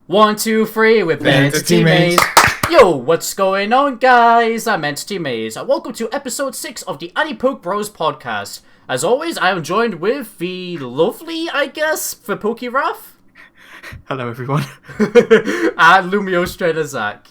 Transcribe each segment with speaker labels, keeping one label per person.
Speaker 1: One, two, three, with Entity Maze. Yo, what's going on, guys? I'm Entity Maze, and welcome to episode 6 of the Anipoke Bros podcast. As always, I am joined with the lovely, I guess, for Pokerath.
Speaker 2: Hello, everyone.
Speaker 1: And Lumio Strader Zach.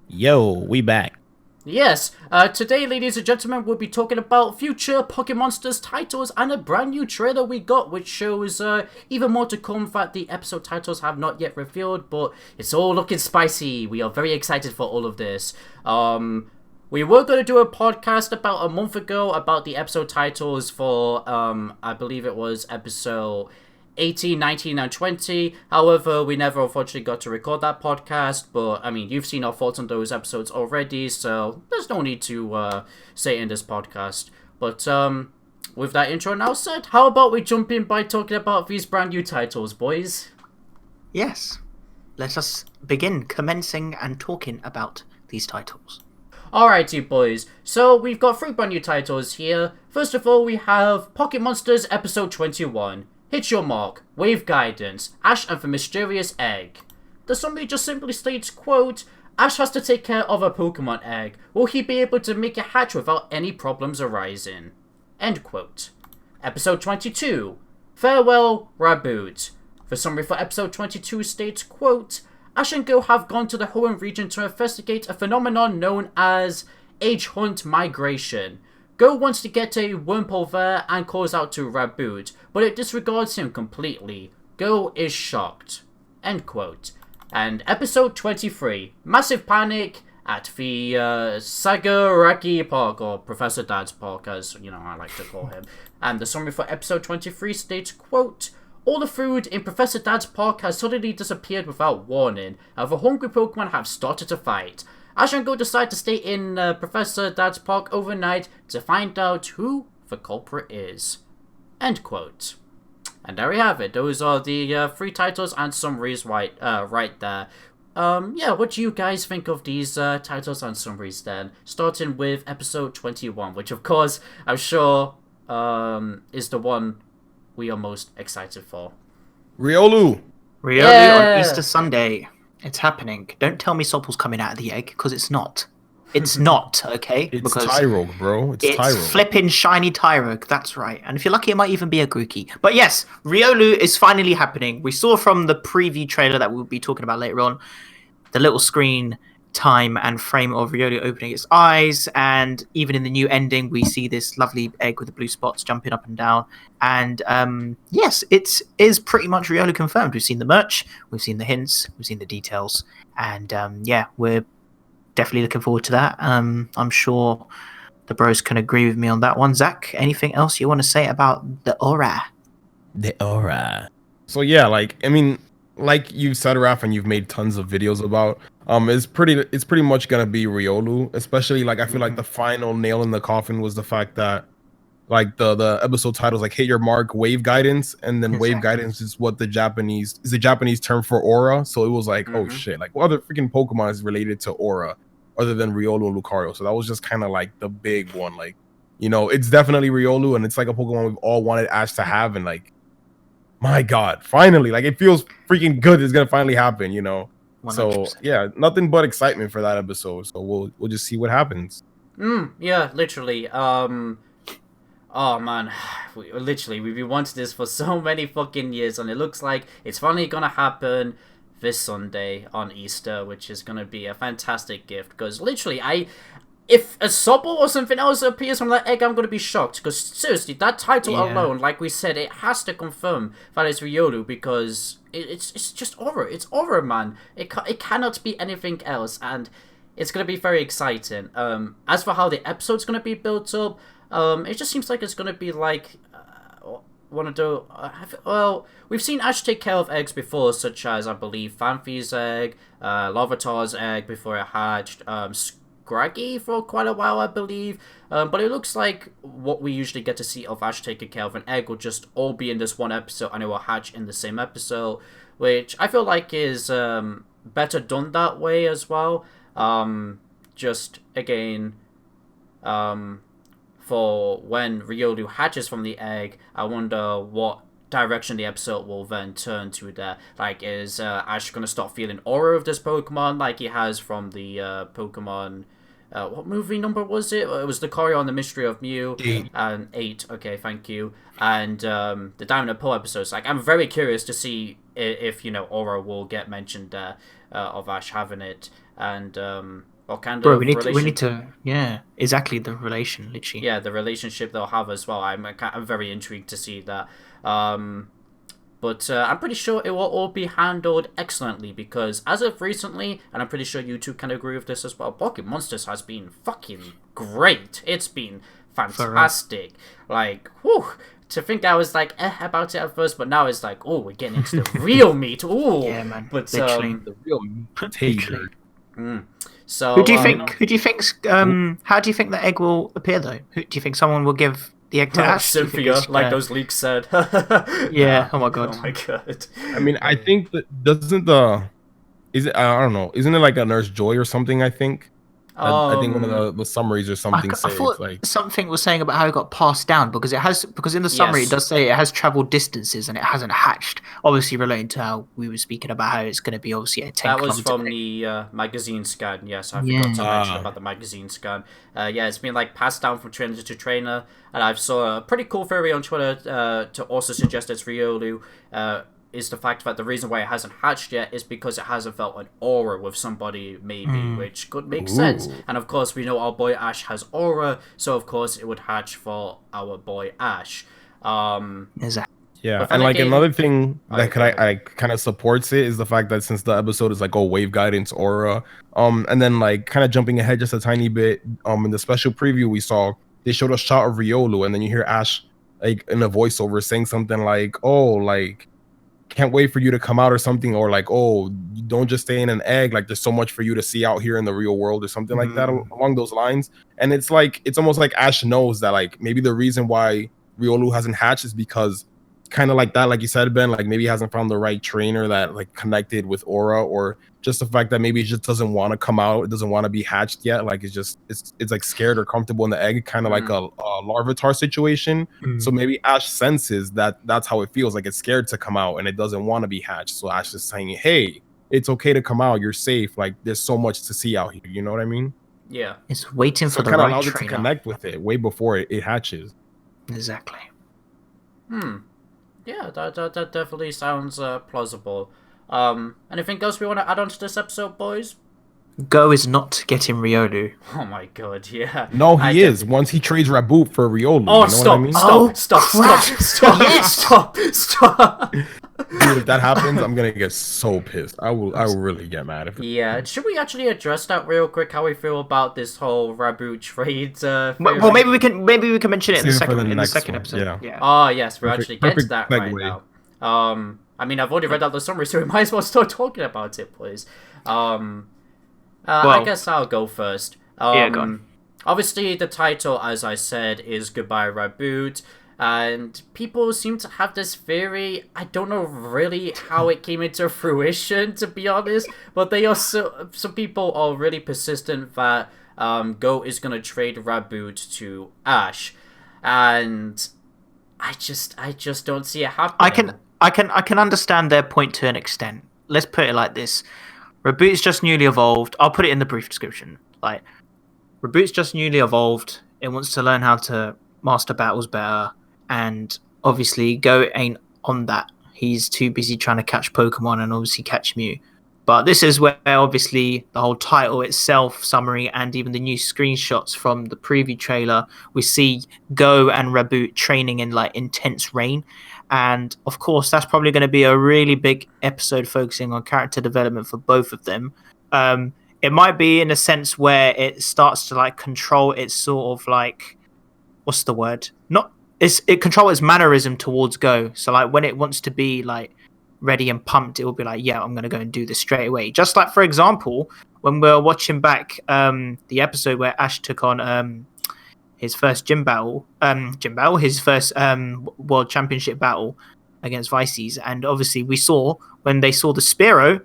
Speaker 3: Yo, we back.
Speaker 1: Yes, today, ladies and gentlemen, we'll be talking about future Pokemonsters titles and a brand new trailer we got, which shows even more to come that the episode titles have not yet revealed, but it's all looking spicy. We are very excited for all of this. We were going to do a podcast about a month ago about the episode titles for, I believe it was episode 18, 19, and 20. However, we never unfortunately got to record that podcast, but I mean, you've seen our thoughts on those episodes already, so there's no need to say it in this podcast. But with that intro now said, how about we jump in by talking about these brand new titles, boys?
Speaker 2: Yes. Let us begin commencing and talking about these titles.
Speaker 1: Alrighty, boys. So, we've got 3 brand new titles here. First of all, we have Pocket Monsters Episode 21. Hit Your Mark, Wave Guidance, Ash and the Mysterious Egg. The summary just simply states, quote, Ash has to take care of a Pokemon egg. Will he be able to make it hatch without any problems arising? End quote. Episode 22, Farewell, Rabbifoot. The summary for episode 22 states, quote, Ash and Go have gone to the Hoenn region to investigate a phenomenon known as Age Hunt Migration. Go wants to get a Wurmple there and calls out to Rabbifoot, but it disregards him completely. Go is shocked. End quote. And episode 23, Massive Panic at the Sakuragi Park, or Professor Dad's Park, as you know I like to call him. And the summary for episode 23 states, quote, all the food in Professor Dad's Park has suddenly disappeared without warning, and the hungry Pokemon have started to fight. Ash and Go decide to stay in Professor Dad's Park overnight to find out who the culprit is. End quote. And there we have it. Those are the 3 titles and summaries right there. Yeah, what do you guys think of these titles and summaries then? Starting with episode 21, which of course I'm sure is the one we are most excited for.
Speaker 3: Riolu
Speaker 2: On Easter Sunday. It's happening. Don't tell me Sopple's coming out of the egg, because it's not. It's not, okay?
Speaker 3: It's
Speaker 2: because
Speaker 3: Tyrogue, bro. It's Tyrogue.
Speaker 2: Flipping shiny Tyrogue, that's right. And if you're lucky, it might even be a Grookey. But yes, Riolu is finally happening. We saw from the preview trailer that we'll be talking about later on, the little screen time and frame of Riolu opening its eyes, and even in the new ending we see this lovely egg with the blue spots jumping up and down, and yes, it is pretty much Riolu confirmed. We've seen the merch, we've seen the hints, we've seen the details, and yeah, we're definitely looking forward to that. I'm sure the bros can agree with me on that one. Zach, anything else you want to say about the aura?
Speaker 3: So yeah, like you said, Raph, and you've made tons of videos about. It's pretty much gonna be Riolu, especially like I feel like the final nail in the coffin was the fact that like the episode titles like Hit Your Mark, Wave Guidance, and then Wave Guidance is what the Japanese term for aura. So it was like, oh shit, like what other freaking Pokemon is related to aura other than Riolu and Lucario? So that was just kind of like the big one. Like, you know, it's definitely Riolu, and it's like a Pokemon we've all wanted Ash to have, and like, my God, finally, like it feels freaking good. It's gonna finally happen, you know. 100%. So yeah, nothing but excitement for that episode. So we'll just see what happens.
Speaker 1: Yeah, literally. Oh man, we've been wanting this for so many fucking years, and it looks like it's finally gonna happen this Sunday on Easter, which is gonna be a fantastic gift. Because literally, if a Sobble or something else appears from that egg, I'm going to be shocked. Because seriously, that title alone, like we said, it has to confirm that it's Riolu, because it's just aura. It's aura, man. It cannot be anything else, and it's going to be very exciting. As for how the episode's going to be built up, it just seems like it's going to be like one of the... well, we've seen Ash take care of eggs before, such as, I believe, Phanpy's egg, Larvitar's egg before it hatched, Sakuragi for quite a while, I believe, but it looks like what we usually get to see of Ash taking care of an egg will just all be in this one episode, and it will hatch in the same episode, which I feel like is better done that way as well. Just again, for when Riolu hatches from the egg, I wonder what direction the episode will then turn to there. Like, is Ash gonna start feeling aura of this Pokemon like he has from the Pokemon? What movie number was it? It was the Cory on the Mystery of Mew.
Speaker 3: 8.
Speaker 1: And 8. Okay, thank you. And the Diamond and Pearl episodes. Like, I'm very curious to see if aura will get mentioned there of Ash having it, and what kind of
Speaker 2: we need to exactly the relation, literally.
Speaker 1: Yeah, the relationship they'll have as well. I'm very intrigued to see that. But I'm pretty sure it will all be handled excellently, because as of recently, and I'm pretty sure you two can agree with this as well, Pocket Monsters has been fucking great. It's been fantastic. Like, whew, to think I was like about it at first, but now it's like, oh, we're getting into the real meat. Ooh,
Speaker 2: yeah, man.
Speaker 1: But
Speaker 2: literally.
Speaker 3: The real potato.
Speaker 1: So
Speaker 2: who do you think? Who do you think's? How do you think the egg will appear though? Who do you think someone will give the egg to Ash?
Speaker 1: Cynthia, like those leaks said.
Speaker 2: Yeah. Oh my god.
Speaker 1: Oh my god.
Speaker 3: I mean, I think that is it? I don't know. Isn't it like a Nurse Joy or something? I think. I think one of the summaries or something
Speaker 2: I
Speaker 3: says
Speaker 2: thought
Speaker 3: like
Speaker 2: something was saying about how it got passed down because in the summary it does say it has traveled distances and it hasn't hatched. Obviously relating to how we were speaking about how it's going to be obviously a 10
Speaker 1: That was from the magazine scan. Yes, I forgot to mention about the magazine scan. Yeah, it's been like passed down from trainer to trainer, and I've saw a pretty cool theory on Twitter to also suggest it's Riolu. Is the fact that the reason why it hasn't hatched yet is because it hasn't felt an aura with somebody, maybe, which could make sense. And of course, we know our boy Ash has aura, so of course it would hatch for our boy Ash.
Speaker 2: Exactly.
Speaker 3: Yeah, and like another thing that I kind of supports it is the fact that since the episode is like wave guidance aura, and then like kind of jumping ahead just a tiny bit, in the special preview we saw, they showed a shot of Riolu, and then you hear Ash like in a voiceover saying something like, "Oh, like, can't wait for you to come out," or something, or like, "Oh, you don't just stay in an egg, like there's so much for you to see out here in the real world," or something like that along those lines. And it's like, it's almost like Ash knows that like maybe the reason why Riolu hasn't hatched is because kind of like that, like you said, Ben, like maybe he hasn't found the right trainer that like connected with aura, or just the fact that maybe it just doesn't want to come out, it doesn't want to be hatched yet, like it's like scared or comfortable in the egg, kind of like a larvitar situation. So maybe Ash senses that that's how it feels, like it's scared to come out and it doesn't want to be hatched. So Ash is saying, hey, it's okay to come out, you're safe, like there's so much to see out here, you know what I mean?
Speaker 1: Yeah,
Speaker 2: it's waiting for the
Speaker 3: right
Speaker 2: right
Speaker 3: trainer. It to connect with it way before it hatches.
Speaker 2: Exactly.
Speaker 1: Yeah, that definitely sounds plausible. Anything else we want to add on to this episode, boys?
Speaker 2: Go is not getting Riolu.
Speaker 1: Oh my god, yeah.
Speaker 3: No, he is. Once he trades Rabbifoot for Riolu.
Speaker 1: Oh,
Speaker 3: you know
Speaker 1: stop,
Speaker 3: what I mean?
Speaker 1: Stop.
Speaker 3: Dude, if that happens, I'm gonna get so pissed. I will really get mad if
Speaker 1: Yeah, should we actually address that real quick, how we feel about this whole Rabbifoot trade?
Speaker 2: Well, maybe we can mention it in the second
Speaker 3: one.
Speaker 2: episode.
Speaker 3: Yeah.
Speaker 1: Oh yes, we're actually getting to that right
Speaker 3: segue.
Speaker 1: now. I mean, I've already read out the summary, so we might as well start talking about it, please. I guess I'll go first.
Speaker 2: Go on.
Speaker 1: Obviously, the title, as I said, is Goodbye Rabbifoot, and people seem to have this theory. I don't know really how it came into fruition, to be honest, but some people are really persistent that Go is gonna trade Rabbifoot to Ash, and I just don't see it happening.
Speaker 2: I can understand their point to an extent. Let's put it like this. Rabbifoot's just newly evolved. I'll put it in the brief description. Like, Rabbifoot's just newly evolved. It wants to learn how to master battles better. And obviously, Go ain't on that. He's too busy trying to catch Pokemon and obviously catch Mew. But this is where obviously the whole title itself, summary, and even the new screenshots from the preview trailer, we see Go and Rabbifoot training in like intense rain. And of course, that's probably going to be a really big episode focusing on character development for both of them. It might be in a sense where it starts to like control its sort of like, what's the word? It controls its mannerism towards Go. So like when it wants to be like ready and pumped, it will be like, yeah, I'm going to go and do this straight away. Just like, for example, when we're watching back the episode where Ash took on his first his first world championship battle against Vices, and obviously we saw when they saw the Spearow,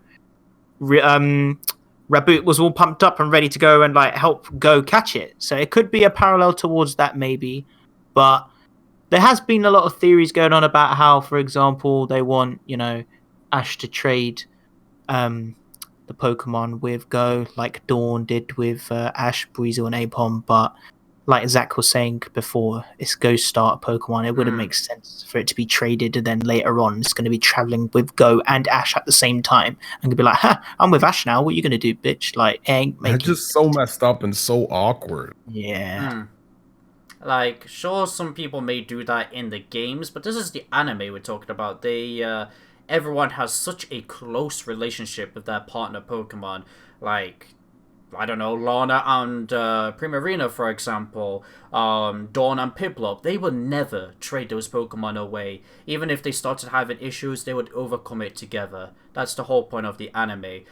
Speaker 2: Rabbifoot was all pumped up and ready to go and like help Go catch it. So it could be a parallel towards that maybe, but there has been a lot of theories going on about how, for example, they want, Ash to trade the Pokemon with Go, like Dawn did with Ash, Breezel, and Apom. But like Zach was saying before, it's Go start Pokemon. It wouldn't make sense for it to be traded, and then later on, it's going to be traveling with Go and Ash at the same time, and could be like, "Ha, I'm with Ash now. What are you going to do, bitch?" Like, ain't making.
Speaker 3: It's just so messed up and so awkward.
Speaker 2: Yeah.
Speaker 1: Like, sure, some people may do that in the games, but this is the anime we're talking about. Everyone has such a close relationship with their partner Pokemon. Like, I don't know, Lana and Primarina, for example, Dawn and Piplup, they would never trade those Pokemon away. Even if they started having issues, they would overcome it together. That's the whole point of the anime.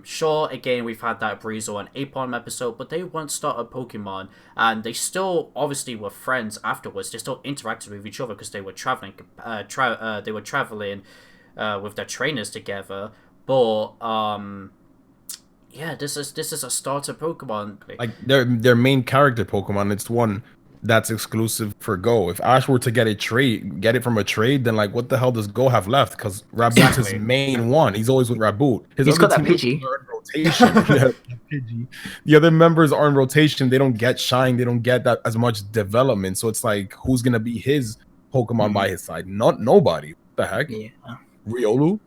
Speaker 1: Sure, again, we've had that Breezel and Apom episode, but they once started Pokemon, and they still obviously were friends afterwards. They still interacted with each other because they were traveling. With their trainers together, but yeah, this is a starter Pokemon.
Speaker 3: Like their main character Pokemon, it's one that's exclusive for Go. If Ash were to get it from a trade, then like what the hell does Go have left? Because Raboot's his main one. He's always with Raboot.
Speaker 2: He's got that Pidgey.
Speaker 3: Rotation. The other members are in rotation. They don't get shine. They don't get that as much development. So it's like, who's gonna be his Pokemon by his side? Nobody. What the heck?
Speaker 2: Yeah.
Speaker 3: Riolu?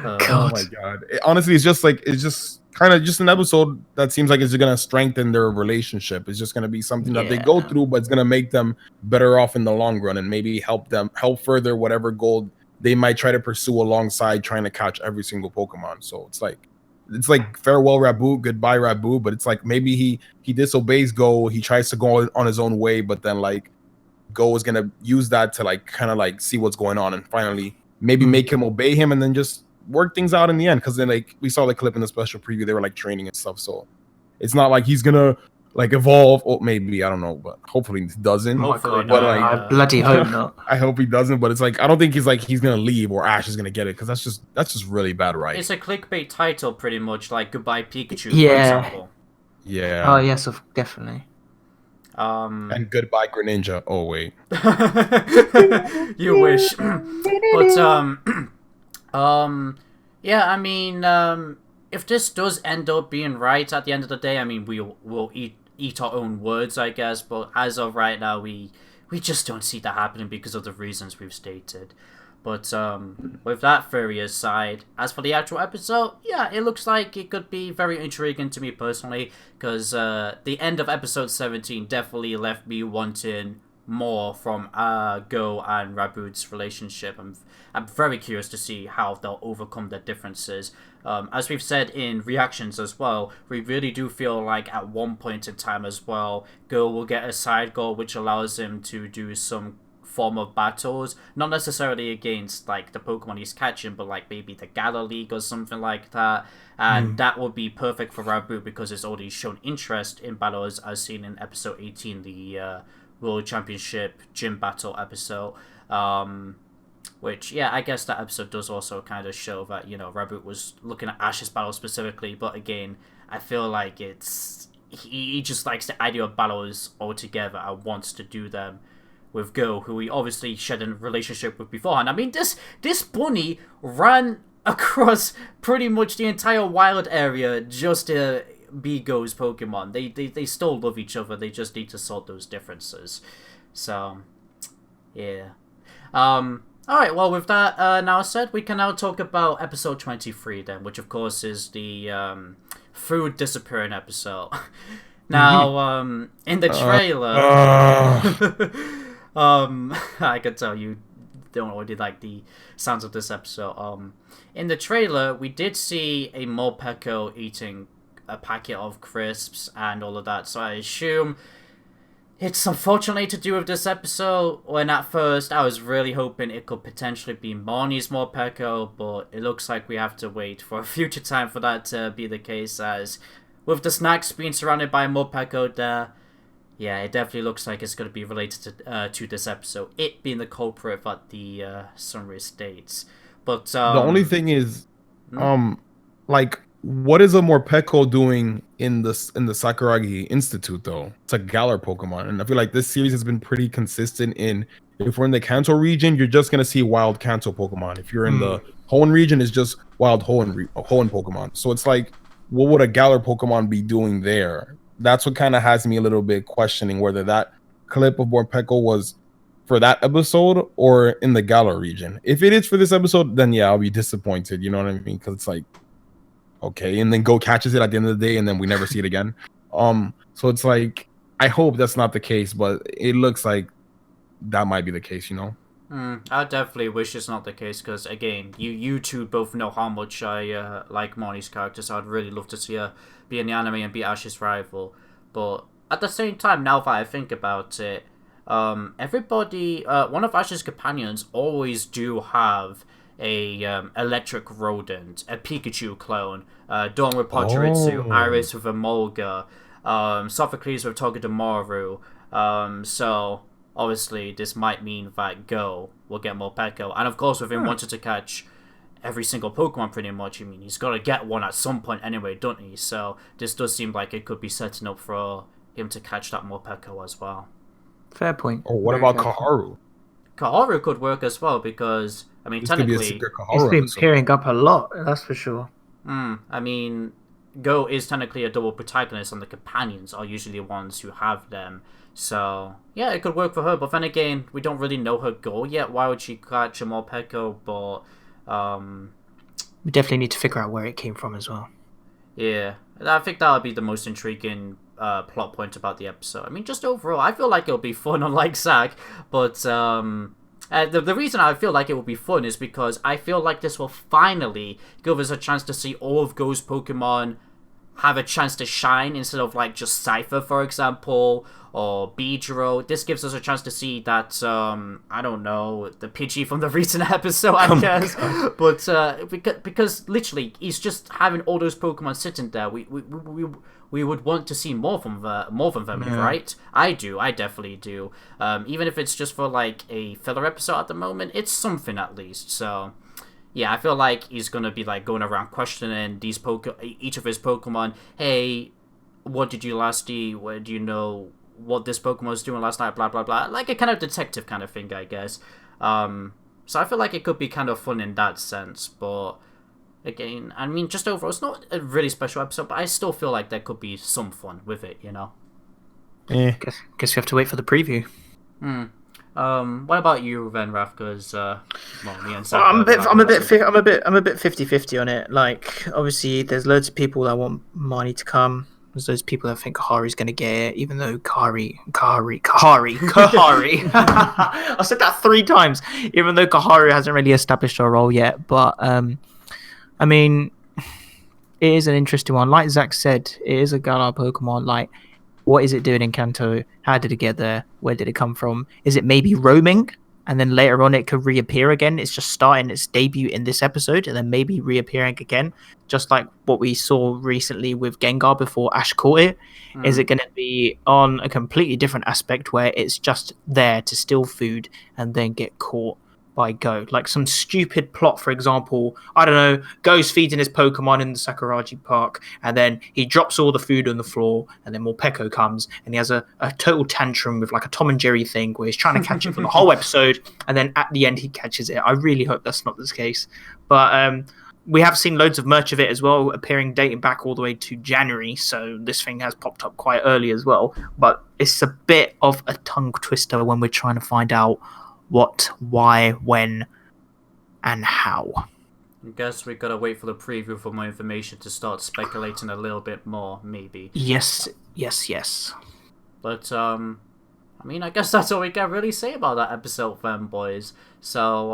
Speaker 3: Oh my god. Honestly, it's just kind of just an episode that seems like it's gonna strengthen their relationship. It's just gonna be something that they go through, but it's gonna make them better off in the long run and maybe help further whatever goal they might try to pursue alongside trying to catch every single Pokemon. So it's like farewell Raboot, goodbye Raboot, but it's like maybe he disobeys Go, he tries to go on his own way, but then like Go is gonna use that to like kind of like see what's going on and finally maybe make him obey him and then just work things out in the end. Because then like we saw the clip in the special preview, they were like training and stuff. So it's not like he's gonna like evolve. Or maybe I don't know, but hopefully he doesn't.
Speaker 2: Hopefully
Speaker 3: but
Speaker 2: not. I bloody hope not.
Speaker 3: I hope he doesn't. But it's like I don't think he's gonna leave or Ash is gonna get it because that's just really bad, right?
Speaker 1: It's a clickbait title, pretty much, like Goodbye Pikachu,
Speaker 2: Yeah.
Speaker 1: for example.
Speaker 3: Yeah.
Speaker 2: Oh yes, definitely.
Speaker 3: And goodbye Greninja. Oh wait.
Speaker 1: You wish. But yeah, I mean, if this does end up being right at the end of the day, I mean, we'll eat our own words, I guess. But as of right now, we just don't see that happening because of the reasons we've stated. But with that theory aside, as for the actual episode, yeah, it looks like it could be very intriguing to me personally, because the end of episode 17 definitely left me wanting more from Go and Raboot's relationship. I'm very curious to see how they'll overcome their differences. As we've said in reactions as well, we really do feel like at one point in time as well, Go will get a side goal which allows him to do some form of battles, not necessarily against like the Pokemon he's catching, but like maybe the Gala League or something like that, and that would be perfect for Raboot because it's already shown interest in battles as seen in episode 18, the World Championship Gym Battle episode, which yeah, I guess that episode does also kind of show that, you know, Raboot was looking at Ash's battle specifically, but again, I feel like he just likes the idea of battles altogether and wants to do them with Go, who he obviously shared a relationship with beforehand. I mean, this bunny ran across pretty much the entire wild area just to be Go's Pokemon. They still love each other. They just need to sort those differences. So, yeah. Alright, well, with that now said, we can now talk about episode 23 then, which of course is the food disappearing episode. Now, in the trailer... I can tell you don't already like the sounds of this episode. In the trailer, we did see a Morpeko eating a packet of crisps and all of that, so I assume it's unfortunately to do with this episode, when at first I was really hoping it could potentially be Marnie's Morpeko, but it looks like we have to wait for a future time for that to be the case, as with the snacks being surrounded by Morpeko there, yeah, it definitely looks like it's going to be related to this episode, it being the culprit that the summary states. But
Speaker 3: the only thing is, like what is a Morpeko doing in the Sakuragi Institute though? It's a Galar Pokemon, and I feel like this series has been pretty consistent in. If we're in the Kanto region, you're just gonna see wild Kanto Pokemon. If you're in the Hoenn region, it's just wild Hoenn Pokemon. So it's like, what would a Galar Pokemon be doing there? That's what kind of has me a little bit questioning whether that clip of Morpeko was for that episode or in the Galar region. If it is for this episode, then yeah, I'll be disappointed. You know what I mean? Because it's like, okay, and then Go catches it at the end of the day, and then we never see it again. So it's like, I hope that's not the case, but it looks like that might be the case, you know?
Speaker 1: I definitely wish it's not the case, because again, you two both know how much I like Marnie's character, so I'd really love to see her be in the anime and be Ash's rival. But at the same time, now that I think about it, everybody, one of Ash's companions always do have a electric rodent, a Pikachu clone, Dawn with Pachirisu, Iris with Emolga, Sophocles with Togedemaru. So obviously this might mean that Go will get Morpeko, and of course with him wanting to catch every single Pokemon pretty much, I mean, he's got to get one at some point anyway, don't he? So this does seem like it could be setting up for him to catch that Morpeko as well.
Speaker 2: Fair point.
Speaker 3: Or what about Kaharu?
Speaker 1: Kaharu could work as well, because I mean,
Speaker 3: This could be a
Speaker 1: technically,
Speaker 3: secret Kaharu
Speaker 2: It's been
Speaker 3: episode.
Speaker 2: appearing up a lot, that's for sure.
Speaker 1: I mean, Go is technically a double protagonist, and the companions are usually the ones who have them. So yeah, it could work for her. But then again, we don't really know her goal yet. Why would she catch a Morpeko? But
Speaker 2: We definitely need to figure out where it came from as well.
Speaker 1: yeah, I think that would be the most intriguing plot point about the episode. I mean, just overall, I feel like it'll be fun, unlike Zach. But the reason I feel like it will be fun is because I feel like this will finally give us a chance to see all of Go's Pokemon have a chance to shine, instead of like just Cypher, for example, or Beedrill. This gives us a chance to see that, I don't know, the Pidgey from the recent episode, I guess. But because literally he's just having all those Pokemon sitting there. We would want to see more from them, right? I definitely do. Even if it's just for like a filler episode at the moment, it's something at least. So yeah, I feel like he's gonna be like going around questioning each of his Pokemon. Hey, what did you last see? Where do you know what this Pokemon was doing last night? Blah blah blah. Like a kind of detective kind of thing, I guess. So I feel like it could be kind of fun in that sense. But again, I mean, just overall, it's not a really special episode, but I still feel like there could be some fun with it, you know.
Speaker 2: Guess we have to wait for the preview.
Speaker 1: What about you, then, Raf? Because well, me and Zach
Speaker 2: I'm a bit 50-50 on it. Like, obviously, there's loads of people that want Marnie to come. There's those people that think Kahari's going to get it, even though Kahari. I said that 3 times, even though Kaharu hasn't really established her role yet. But, I mean, it is an interesting one. Like Zach said, it is a Galar Pokemon. Like, what is it doing in Kanto? How did it get there? Where did it come from? Is it maybe roaming? And then later on it could reappear again? It's just starting its debut in this episode and then maybe reappearing again. Just like what we saw recently with Gengar before Ash caught it. Is it going to be on a completely different aspect where it's just there to steal food and then get caught by Go? Like some stupid plot, for example, I don't know, Go's feeding his Pokemon in the Sakuragi Park, and then he drops all the food on the floor, and then Morpeko comes, and he has a total tantrum with like a Tom and Jerry thing where he's trying to catch it for the whole episode, and then at the end he catches it. I really hope that's not the case. But we have seen loads of merch of it as well, appearing dating back all the way to January, so this thing has popped up quite early as well. But it's a bit of a tongue twister when we're trying to find out what, why, when, and how.
Speaker 1: I guess we gotta wait for the preview for more information to start speculating a little bit more, maybe.
Speaker 2: Yes.
Speaker 1: But, I mean, I guess that's all we can really say about that episode then, boys. So,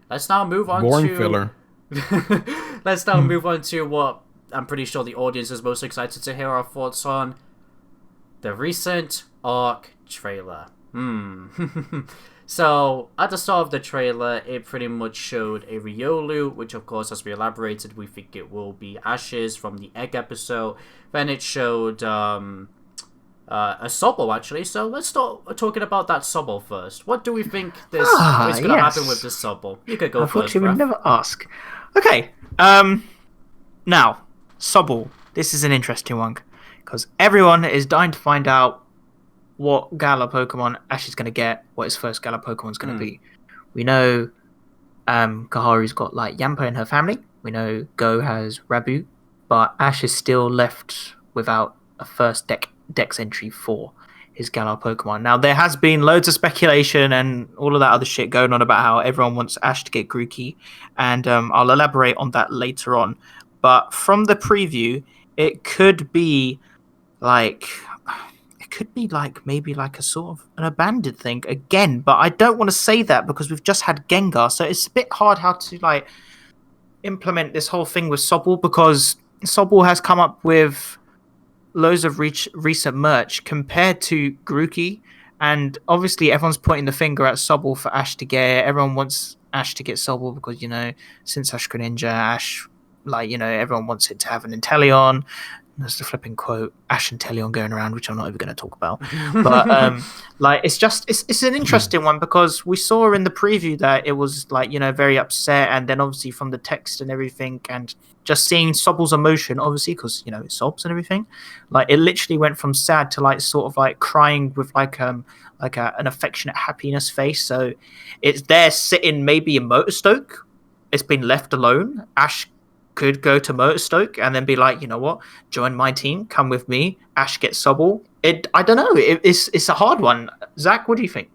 Speaker 1: let's now move on
Speaker 3: Boring filler.
Speaker 1: Let's now move on to what I'm pretty sure the audience is most excited to hear our thoughts on. The recent ARC trailer. So, at the start of the trailer, it pretty much showed a Riolu, which of course, as we elaborated, we think it will be Ashes from the Egg episode. Then it showed a Sobble, actually. So, let's start talking about that Sobble first. What do we think is going to happen with this Sobble? You could go first,
Speaker 2: Unfortunately, we
Speaker 1: Raph.
Speaker 2: never ask. Okay, now, Sobble. This is an interesting one because everyone is dying to find out what Galar Pokemon Ash is going to get, what his first Galar Pokemon is going to be. We know Kaharu's got like Yampa in her family. We know Go has Rabu, but Ash is still left without a first dex entry for his Galar Pokemon. Now, there has been loads of speculation and all of that other shit going on about how everyone wants Ash to get Grookey, and I'll elaborate on that later on. But from the preview, it could be like maybe like a sort of an abandoned thing again, but I don't want to say that because we've just had Gengar, so it's a bit hard how to like implement this whole thing with Sobble, because Sobble has come up with loads of recent merch compared to Grookey, and obviously everyone's pointing the finger at Sobble for Ash to get. Everyone wants Ash to get Sobble because, you know, since Ash Greninja, Ash, like, you know, everyone wants it to have an Inteleon. There's the flipping quote, Ash and Inteleon going around, which I'm not even going to talk about. But like, it's an interesting one because we saw in the preview that it was like, you know, very upset, and then obviously from the text and everything, and just seeing Sobble's emotion, obviously, because, you know, it sobs and everything, like it literally went from sad to like sort of like crying with like an affectionate happiness face. So it's there sitting maybe in Motorstoke. It's been left alone. Ash could go to Motorstoke and then be like, you know what, join my team, come with me. Ash gets Sobble. I don't know. It's a hard one. Zach, what do you think?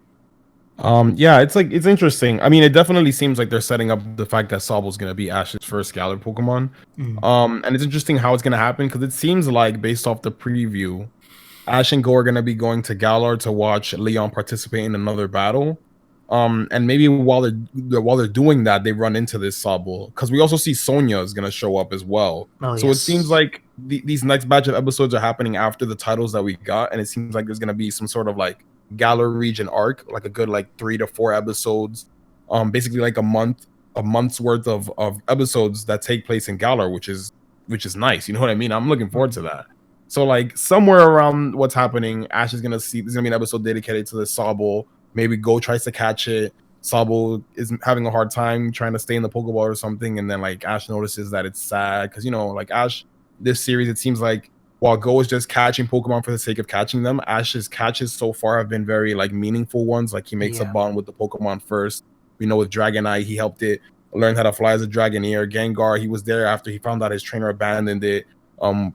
Speaker 3: Yeah, it's interesting. I mean, it definitely seems like they're setting up the fact that Sobble's gonna be Ash's first Galar Pokemon. And it's interesting how it's gonna happen because it seems like, based off the preview, Ash and Go are gonna be going to Galar to watch Leon participate in another battle. And maybe while they're doing that, they run into this Sobble, because we also see Sonia is gonna show up as well. So yes. It seems like these next batch of episodes are happening after the titles that we got, and it seems like there's gonna be some sort of like Galar region arc, like a good like 3 to 4 episodes, basically like a month's worth of episodes that take place in Galar, which is nice. You know what I mean? I'm looking forward to that. So like somewhere around what's happening, Ash is gonna see there's gonna be an episode dedicated to the Sobble. Maybe Go tries to catch it. Sobble is having a hard time trying to stay in the Pokeball or something, and then like Ash notices that it's sad because, you know, like Ash, this series, it seems like while Go is just catching Pokemon for the sake of catching them, Ash's catches so far have been very like meaningful ones. Like he makes a bond with the Pokemon first. We know with Dragonite, he helped it learn how to fly as a Dragonair. Gengar, he was there after he found out his trainer abandoned it.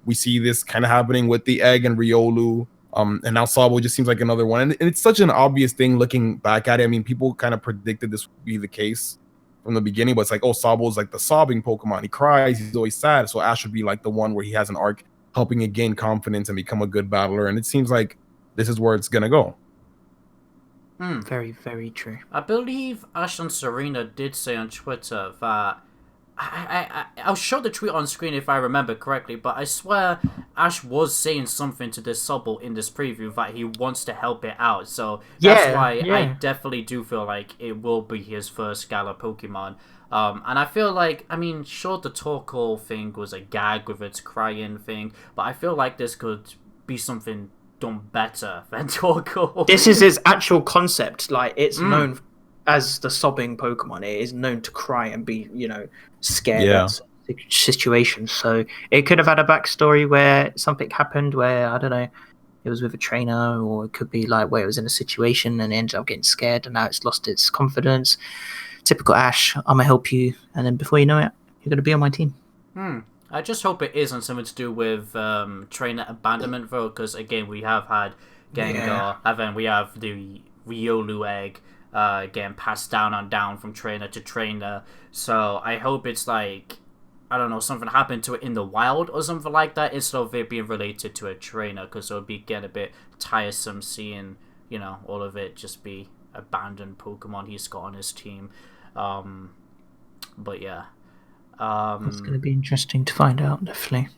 Speaker 3: We see this kind of happening with the Egg and Riolu. And now Sobble just seems like another one. And it's such an obvious thing looking back at it. I mean, people kind of predicted this would be the case from the beginning, but it's like, oh, Sobble's like the sobbing Pokemon. He cries, he's always sad. So Ash would be like the one where he has an arc helping it gain confidence and become a good battler. And it seems like this is where it's going to go.
Speaker 2: Very, very true.
Speaker 1: I believe Ash and Serena did say on Twitter that I'll show the tweet on screen if I remember correctly, but I swear Ash was saying something to this Sobble in this preview that he wants to help it out. So that's why I definitely do feel like it will be his first Galar Pokemon. And I feel like, I mean, sure, the Torkoal thing was a gag with its crying thing, but I feel like this could be something done better than Torkoal.
Speaker 2: This is his actual concept. Like, it's known as the sobbing Pokemon. It is known to cry and be, you know, scared at situations. So it could have had a backstory where something happened where, I don't know, it was with a trainer, or it could be like where it was in a situation and it ended up getting scared and now it's lost its confidence. Typical Ash, I'm gonna help you, and then before you know it, you're gonna be on my team.
Speaker 1: I just hope it isn't something to do with trainer abandonment, though, because again, we have had Gengar, and then we have the Riolu Egg getting passed down from trainer to trainer. So I hope it's like, I don't know, something happened to it in the wild or something like that, instead of it being related to a trainer, because it would be getting a bit tiresome seeing, you know, all of it just be abandoned Pokemon he's got on his team. But yeah.
Speaker 2: It's going to be interesting to find out, definitely.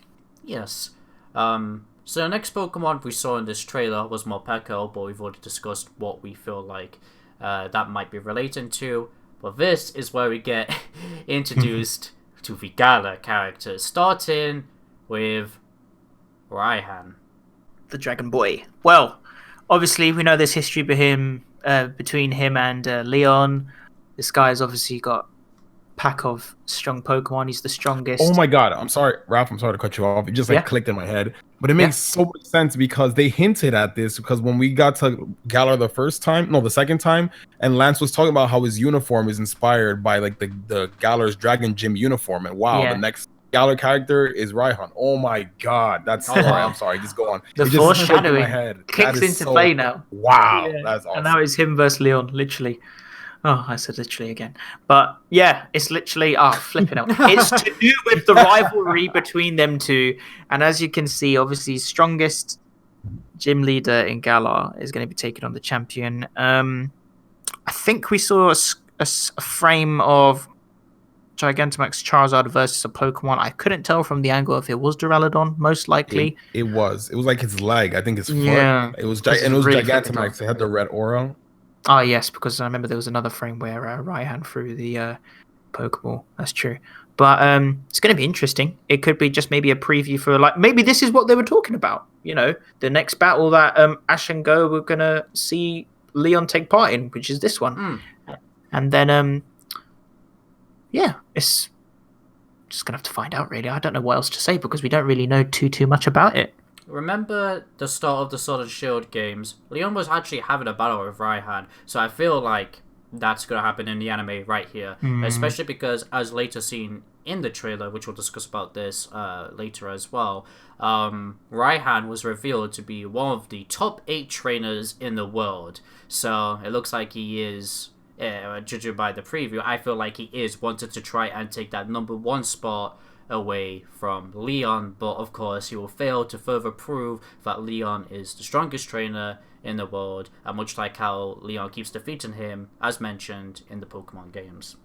Speaker 1: Yes. So the next Pokemon we saw in this trailer was Morpeko, but we've already discussed what we feel like that might be relating to. But this is where we get introduced to the Galar characters, starting with Raihan,
Speaker 2: the Dragon Boy. Well, obviously we know there's history between him and Leon. This guy's obviously got pack of strong Pokemon. He's the strongest.
Speaker 3: Oh my god, I'm sorry, Ralph, I'm sorry to cut you off. It just like clicked in my head. But it makes so much sense because they hinted at this because when we got to Galar the second time, and Lance was talking about how his uniform is inspired by like the Galar's Dragon Gym uniform. And wow, the next Galar character is Raihan. Oh my god, that's I'm sorry, just go on.
Speaker 2: The foreshadowing kicks into play now.
Speaker 3: Wow, that's awesome.
Speaker 2: And now it's him versus Leon, literally. Oh, I said literally again. But yeah, it's literally, flipping out. It's to do with the rivalry between them two. And as you can see, obviously, strongest gym leader in Galar is going to be taking on the champion. I think we saw a frame of Gigantamax Charizard versus a Pokemon. I couldn't tell from the angle if it was Duraludon, most likely.
Speaker 3: It was like his leg. I think his foot.
Speaker 2: Yeah.
Speaker 3: It was really Gigantamax. It had the red aura.
Speaker 2: Oh, yes, because I remember there was another frame where Raihan threw the Pokeball. That's true. But it's going to be interesting. It could be just maybe a preview for, like, maybe this is what they were talking about. You know, the next battle that Ash and Go we're going to see Leon take part in, which is this one. And then, it's just going to have to find out, really. I don't know what else to say because we don't really know too much about it.
Speaker 1: Remember the start of the Sword and Shield games? Leon was actually having a battle with Raihan, so I feel like that's going to happen in the anime right here. Especially because, as later seen in the trailer, which we'll discuss about this later as well, Raihan was revealed to be one of the top 8 trainers in the world. So it looks like he is, judging by the preview, I feel like he is wanted to try and take that number 1 spot away from Leon, but of course he will fail to further prove that Leon is the strongest trainer in the world, and much like how Leon keeps defeating him, as mentioned in the Pokemon games.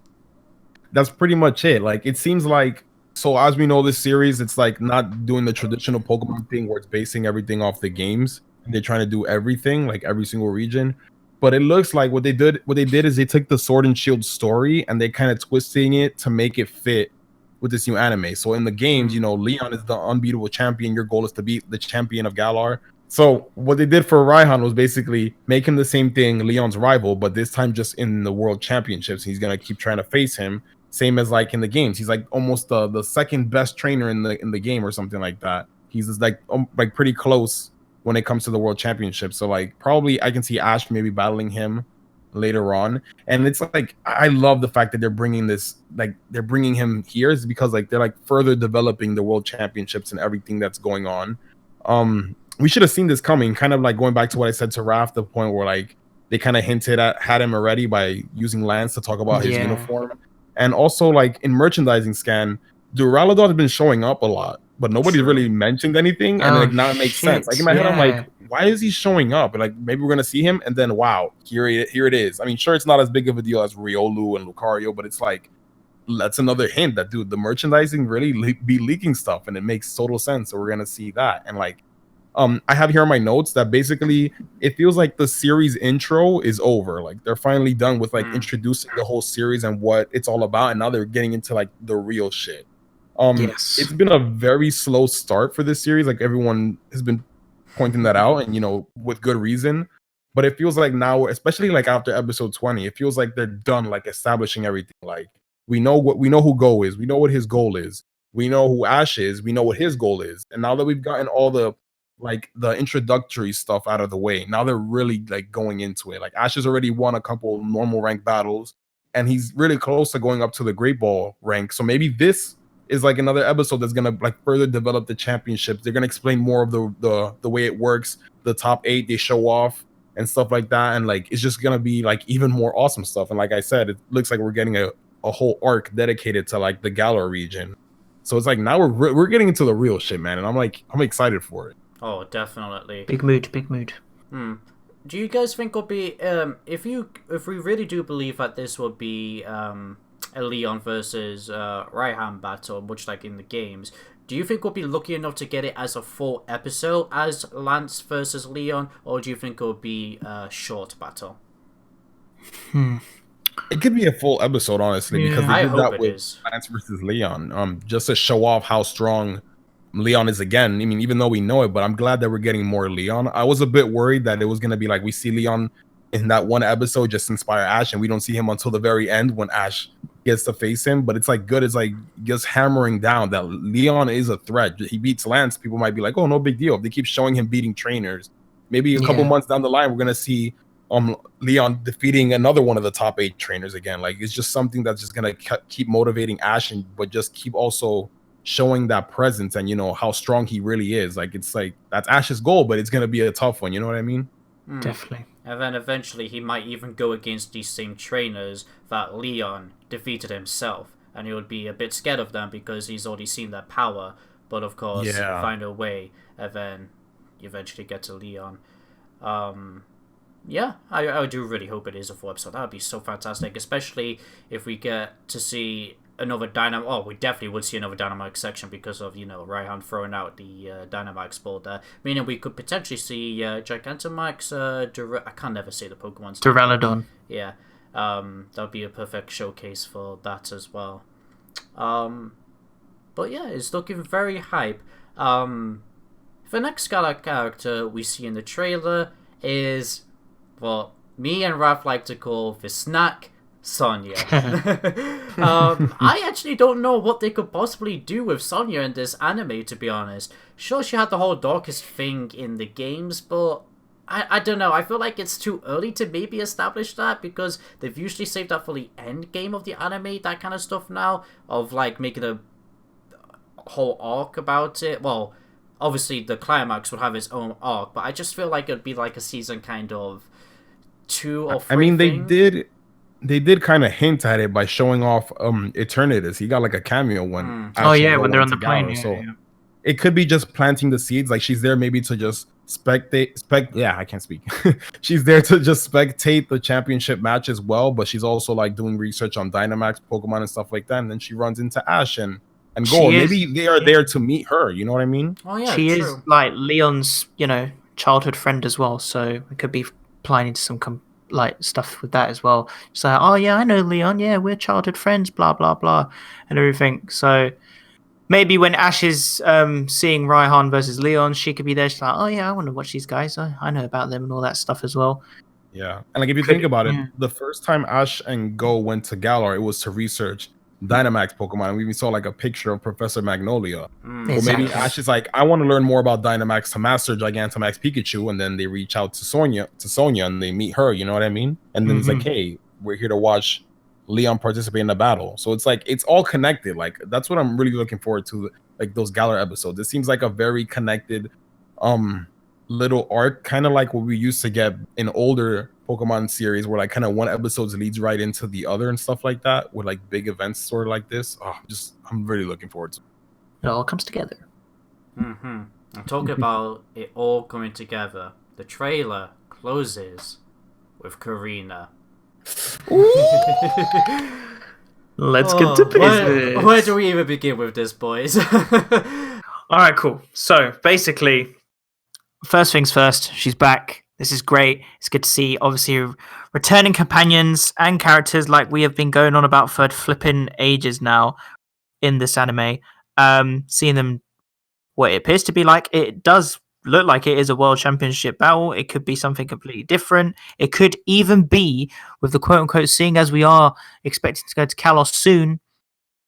Speaker 3: That's pretty much it. Like, it seems like, so as we know, this series, it's like not doing the traditional Pokemon thing where it's basing everything off the games, and they're trying to do everything, like every single region. But it looks like what they did is they took the Sword and Shield story and they kind of twisting it to make it fit with this new anime. So in the games, you know, Leon is the unbeatable champion. Your goal is to beat the champion of Galar. So what they did for Raihan was basically make him the same thing, Leon's rival, but this time just in the world championships. He's gonna keep trying to face him, same as like in the games. He's like almost the second best trainer in the game or something like that. He's just like pretty close when it comes to the world championship. So like probably I can see Ash maybe battling him later on. And it's like I love the fact that they're bringing him here is because like they're like further developing the world championships and everything that's going on. We should have seen this coming, kind of like going back to what I said to Raph, the point where like they kind of had him already by using Lance to talk about his uniform. And also like in merchandising scan, Duraludon has been showing up a lot, but nobody's really mentioned anything. And like now it makes sense. Like in my head, I'm like, why is he showing up? And like maybe we're gonna see him, and then wow, here it is. I mean, sure, it's not as big of a deal as Riolu and Lucario, but it's like that's another hint that dude, the merchandising really be leaking stuff, and it makes total sense. So we're gonna see that. And like, I have here in my notes that basically it feels like the series intro is over. Like they're finally done with like introducing the whole series and what it's all about, and now they're getting into like the real shit. It's been a very slow start for this series. Like everyone has been pointing that out, and you know, with good reason. But it feels like now, especially like after episode 20, it feels like they're done like establishing everything. Like we know who Go is, we know what his goal is, we know who Ash is, we know what his goal is. And now that we've gotten all the introductory stuff out of the way, now they're really like going into it. Like Ash has already won a couple normal rank battles, and he's really close to going up to the Great Ball rank. So maybe this is like another episode that's gonna like further develop the championships. They're gonna explain more of the way it works, the top 8 they show off and stuff like that, and like it's just gonna be like even more awesome stuff. And like I said, it looks like we're getting a whole arc dedicated to like the Galar region. So it's like now we're getting into the real shit, man, and I'm excited for it.
Speaker 1: Oh, definitely.
Speaker 2: Big mood.
Speaker 1: Do you guys think it'll be if we really do believe that this will be a Leon versus Raihan battle, much like in the games, do you think we'll be lucky enough to get it as a full episode as Lance versus Leon, or do you think it'll be a short battle?
Speaker 3: It could be a full episode, honestly, because they did that with Lance versus Leon, just to show off how strong Leon is again. I mean, even though we know it, but I'm glad that we're getting more Leon. I was a bit worried that it was gonna be like we see Leon in that one episode just inspire Ash, and we don't see him until the very end when Ash gets to face him, but it's like good. It's like just hammering down that Leon is a threat. He beats Lance. People might be like, oh, no big deal. If they keep showing him beating trainers, maybe a couple months down the line, we're gonna see Leon defeating another one of the top 8 trainers again. Like, it's just something that's just gonna keep motivating Ash, but just keep also showing that presence and, you know, how strong he really is. Like, it's like that's Ash's goal, but it's gonna be a tough one. You know what I mean?
Speaker 2: Definitely.
Speaker 1: And then eventually he might even go against these same trainers that Leon defeated himself, and he would be a bit scared of them because he's already seen their power. But of course, find a way, and then you eventually get to Leon. Yeah, I do really hope it is a full episode. That would be so fantastic, especially if we get to see another Dynamax. Oh, we definitely would see another Dynamax section because of, you know, Raihan throwing out the Dynamax board there. Meaning we could potentially see Gigantamax, I can never say the Pokemon's name.
Speaker 2: Duraludon.
Speaker 1: Yeah, that would be a perfect showcase for that as well. But yeah, it's looking very hype. The next Galar character we see in the trailer is, well, me and Raph like to call the snack Sonya. I actually don't know what they could possibly do with Sonya in this anime, to be honest. Sure, she had the whole darkest thing in the games, but I don't know. I feel like it's too early to maybe establish that, because they've usually saved that for the end game of the anime, that kind of stuff now, of like making a whole arc about it. Well, obviously the climax would have its own arc, but I just feel like it'd be like a season kind of 2 or 3
Speaker 3: I mean,
Speaker 1: thing.
Speaker 3: they did kind of hint at it by showing off Eternatus. He got like a cameo when
Speaker 2: when they're on the plane.
Speaker 3: It could be just planting the seeds. Like, she's there maybe to just I can't speak. She's there to just spectate the championship match as well, but she's also like doing research on Dynamax, Pokemon, and stuff like that. And then she runs into Ash and Gold. Maybe they are there to meet her. You know what I mean?
Speaker 1: Oh yeah,
Speaker 2: she
Speaker 1: true.
Speaker 2: is like Leon's, you know, childhood friend as well. So it could be applying into some stuff with that as well. So, oh yeah, I know Leon. Yeah, we're childhood friends. Blah blah blah, and everything. So maybe when Ash is seeing Raihan versus Leon, she could be there. She's like, oh yeah, I want to watch these guys. I know about them and all that stuff as well.
Speaker 3: Yeah, and like if you think about it, the first time Ash and Go went to Galar, it was to research Dynamax Pokemon. We even saw like a picture of Professor Magnolia. Or maybe Ash is like, I want to learn more about Dynamax to master Gigantamax Pikachu, and then they reach out to Sonya and they meet her. You know what I mean? And then it's like, hey, we're here to watch Leon participate in the battle. So it's like, it's all connected. Like, that's what I'm really looking forward to, like those Galar episodes. It seems like a very connected little arc, kind of like what we used to get in older Pokemon series, where like kind of one episode leads right into the other and stuff like that, with like big events sort of like this. I'm really looking forward to it.
Speaker 2: It all comes together.
Speaker 1: I'm talking about it all coming together. The trailer closes with Korrina.
Speaker 2: Let's get to business.
Speaker 1: Where do we even begin with this, boys?
Speaker 2: All right, cool. So basically, first things first, she's back. This is great. It's good to see, obviously, returning companions and characters like we have been going on about for flipping ages now in this anime. Seeing them, what it appears to be like, it does look like it is a world championship battle. It could be something completely different. It could even be, with the quote-unquote, seeing as we are expecting to go to Kalos soon,